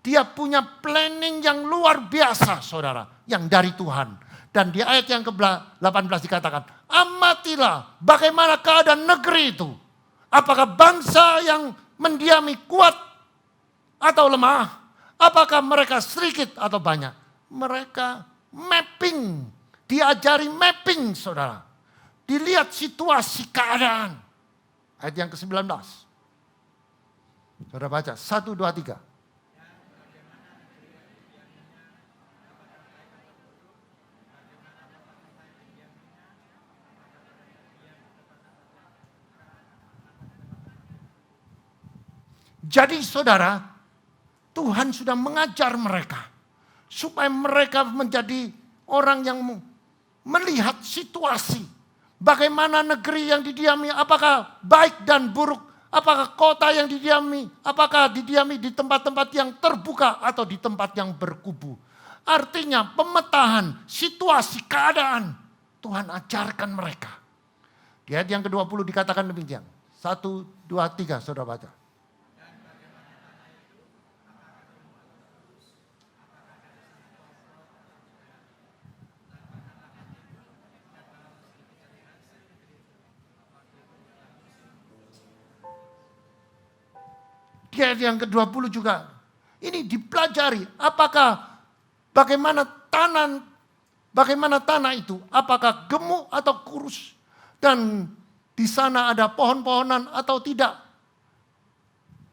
Dia punya planning yang luar biasa, saudara, yang dari Tuhan. Dan di ayat yang ke-18 dikatakan, amatilah bagaimana keadaan negeri itu. Apakah bangsa yang mendiami kuat atau lemah? Apakah mereka sedikit atau banyak? Mereka mapping, diajari mapping, saudara. Dilihat situasi keadaan. Ayat yang ke-19. Saudara baca, 1, 2, 3. Jadi saudara, Tuhan sudah mengajar mereka. Supaya mereka menjadi orang yang melihat situasi. Bagaimana negeri yang didiami, apakah baik dan buruk. Apakah kota yang didiami, apakah didiami di tempat-tempat yang terbuka atau di tempat yang berkubu. Artinya pemetaan situasi keadaan. Tuhan ajarkan mereka. Di ayat yang ke-20 dikatakan demikian. 1, 2, 3 saudara baca. Di ayat yang ke-20 juga. Ini dipelajari. Apakah bagaimana tanah itu. Apakah gemuk atau kurus. Dan di sana ada pohon-pohonan atau tidak.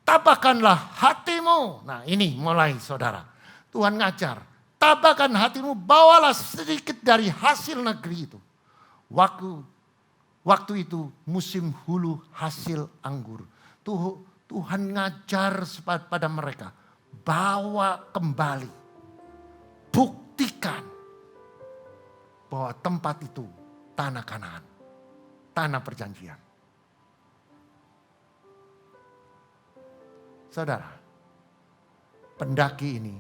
Tabahkanlah hatimu. Nah ini mulai saudara. Tuhan ngajar. Tabahkan hatimu. Bawalah sedikit dari hasil negeri itu. Waktu itu musim hulu hasil anggur. Tuhan ngajar pada mereka. Bawa kembali. Buktikan. Bahwa tempat itu tanah Kanaan. Tanah perjanjian. Saudara. Pendaki ini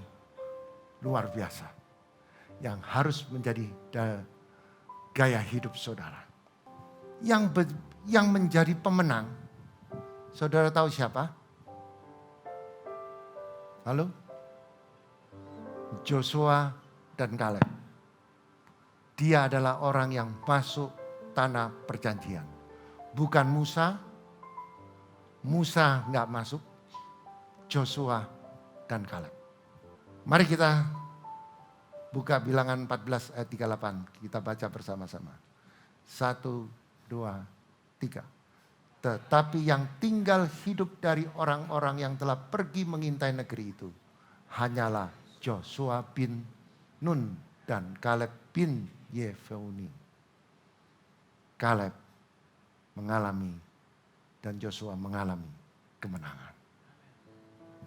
luar biasa. Yang harus menjadi gaya hidup saudara. Yang menjadi pemenang. Saudara tahu siapa? Halo? Joshua dan Kaleb. Dia adalah orang yang masuk tanah perjanjian. Bukan Musa. Musa enggak masuk. Joshua dan Kaleb. Mari kita buka Bilangan 14 ayat 38. Kita baca bersama-sama. 1, 2, 3. Tetapi yang tinggal hidup dari orang-orang yang telah pergi mengintai negeri itu. Hanyalah Joshua bin Nun dan Kaleb bin Yefune. Kaleb mengalami dan Joshua mengalami kemenangan.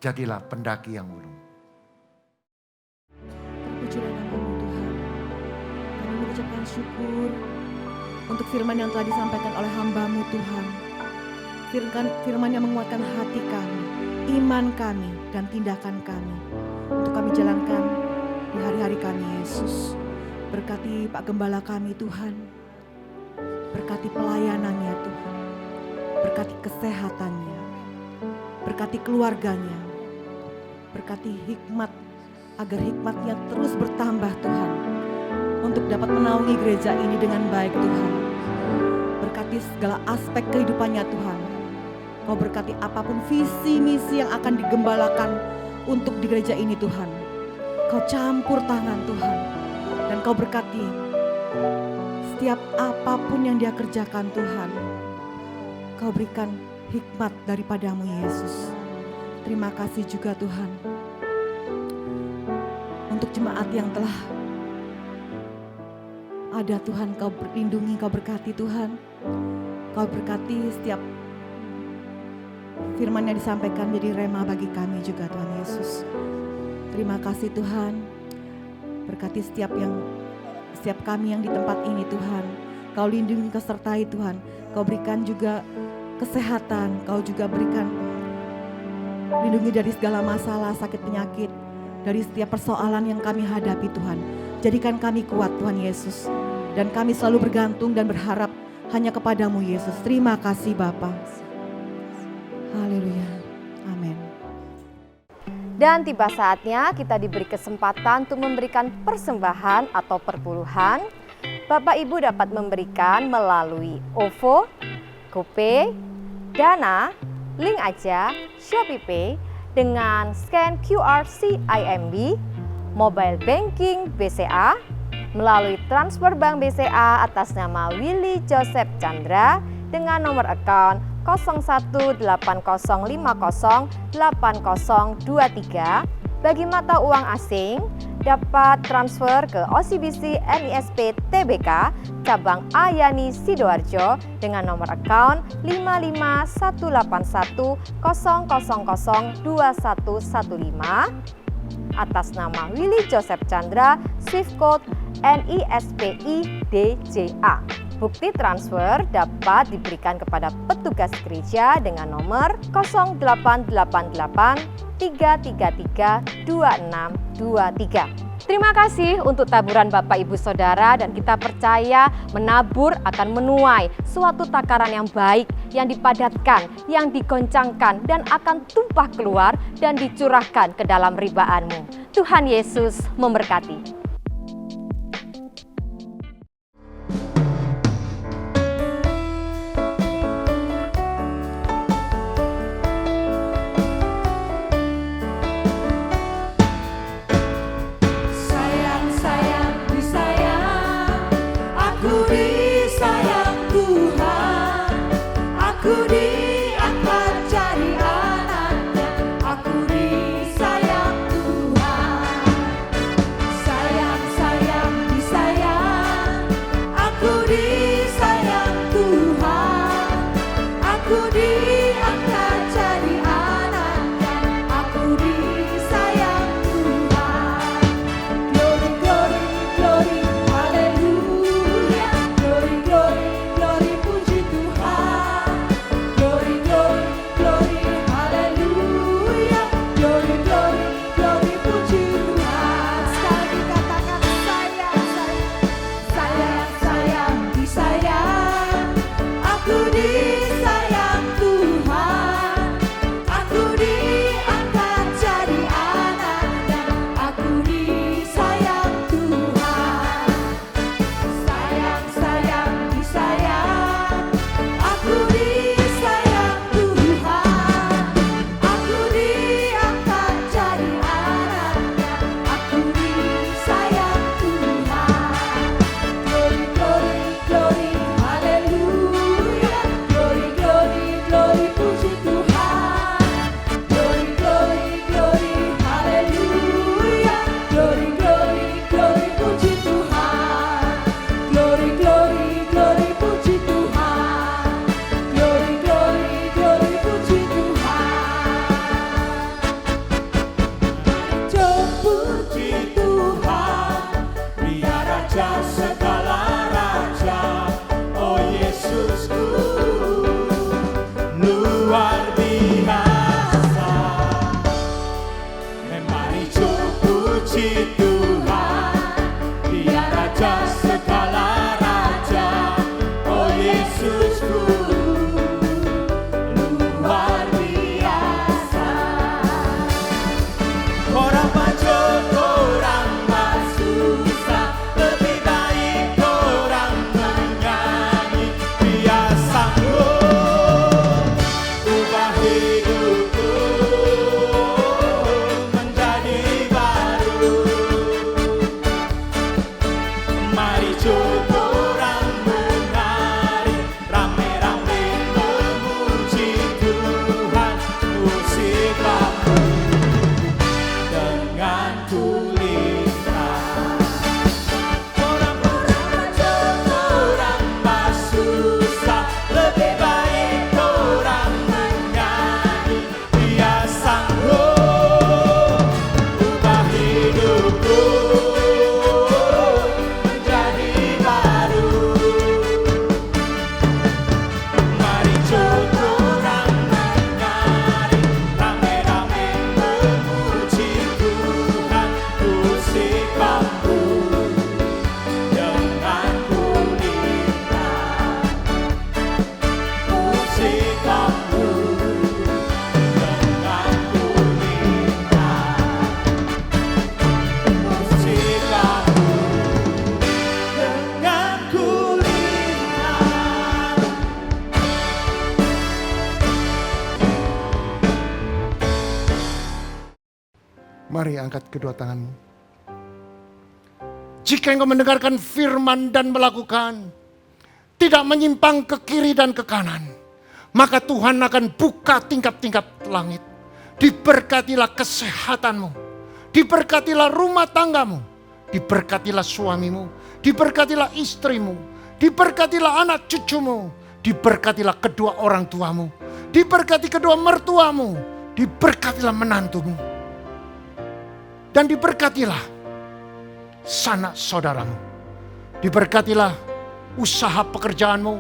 Jadilah pendaki yang ulung. Terpujilah nama-Mu Tuhan. Kami mengucapkan syukur untuk firman yang telah disampaikan oleh hamba-Mu Tuhan. Firman yang menguatkan hati kami, iman kami, dan tindakan kami. Untuk kami jalankan di hari-hari kami, Yesus. Berkati Pak Gembala kami, Tuhan. Berkati pelayanannya, Tuhan. Berkati kesehatannya. Berkati keluarganya. Berkati hikmat, agar hikmatnya terus bertambah, Tuhan. Untuk dapat menaungi gereja ini dengan baik, Tuhan. Berkati segala aspek kehidupannya, Tuhan. Kau berkati apapun visi misi yang akan digembalakan untuk di gereja ini, Tuhan. Kau campur tangan, Tuhan. Dan Kau berkati setiap apapun yang dia kerjakan, Tuhan. Kau berikan hikmat daripada-Mu, Yesus. Terima kasih juga, Tuhan. Untuk jemaat yang telah ada, Tuhan, Kau berlindungi, Kau berkati, Tuhan. Kau berkati setiap firman yang disampaikan menjadi rema bagi kami juga, Tuhan Yesus. Terima kasih, Tuhan. Berkati setiap kami yang di tempat ini, Tuhan. Kau lindungi, Kau sertai, Tuhan. Kau berikan juga kesehatan. Kau juga berikan lindungi dari segala masalah, sakit penyakit. Dari setiap persoalan yang kami hadapi, Tuhan. Jadikan kami kuat, Tuhan Yesus. Dan kami selalu bergantung dan berharap hanya kepadamu Yesus. Terima kasih Bapa. Haleluya. Amin. Dan tiba saatnya kita diberi kesempatan untuk memberikan persembahan atau perpuluhan. Bapak Ibu dapat memberikan melalui OVO, GoPay, Dana, Link Aja, ShopeePay dengan scan QR CIMB, Mobile Banking BCA, melalui transfer bank BCA atas nama Willy Joseph Chandra dengan nomor account 0115508023. Bagi mata uang asing dapat transfer ke OCBC NISP TBK cabang Ayani Sidoarjo dengan nomor account 5518100002115 atas nama Willy Joseph Chandra, Swift Code NISPI DJA. Bukti transfer dapat diberikan kepada petugas gereja dengan nomor 0888 333 2623. Terima kasih untuk taburan Bapak Ibu Saudara, dan kita percaya menabur akan menuai suatu takaran yang baik, yang dipadatkan, yang digoncangkan, dan akan tumpah keluar dan dicurahkan ke dalam ribaanmu. Tuhan Yesus memberkati. Sayang Mari angkat kedua tanganmu. Jika engkau mendengarkan firman dan melakukan, tidak menyimpang ke kiri dan ke kanan, maka Tuhan akan buka tingkap-tingkap langit. Diberkatilah kesehatanmu, diberkatilah rumah tanggamu, diberkatilah suamimu, diberkatilah istrimu, diberkatilah anak cucumu, diberkatilah kedua orang tuamu, diberkati kedua mertuamu, diberkatilah menantumu, dan diberkatilah sanak saudaramu. Diberkatilah usaha pekerjaanmu,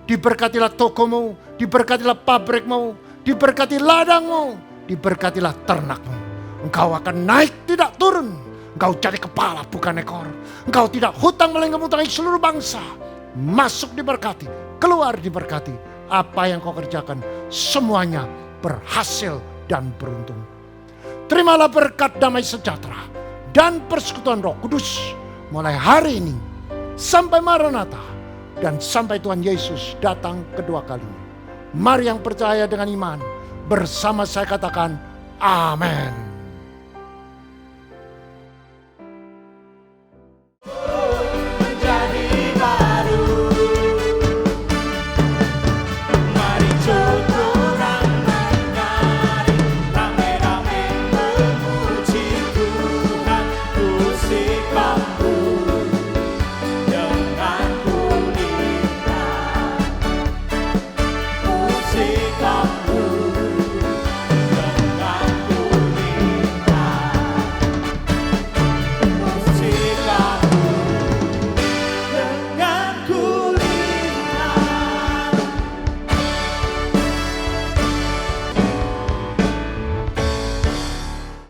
diberkatilah tokomu, diberkatilah pabrikmu, diberkati ladangmu, diberkatilah ternakmu. Engkau akan naik tidak turun. Engkau jadi kepala bukan ekor. Engkau tidak hutang melenggang-hutangi seluruh bangsa. Masuk diberkati, keluar diberkati. Apa yang kau kerjakan semuanya berhasil dan beruntung. Terimalah berkat damai sejahtera dan persekutuan Roh Kudus mulai hari ini sampai Maranatha dan sampai Tuhan Yesus datang kedua kalinya. Mari yang percaya dengan iman bersama saya katakan amin.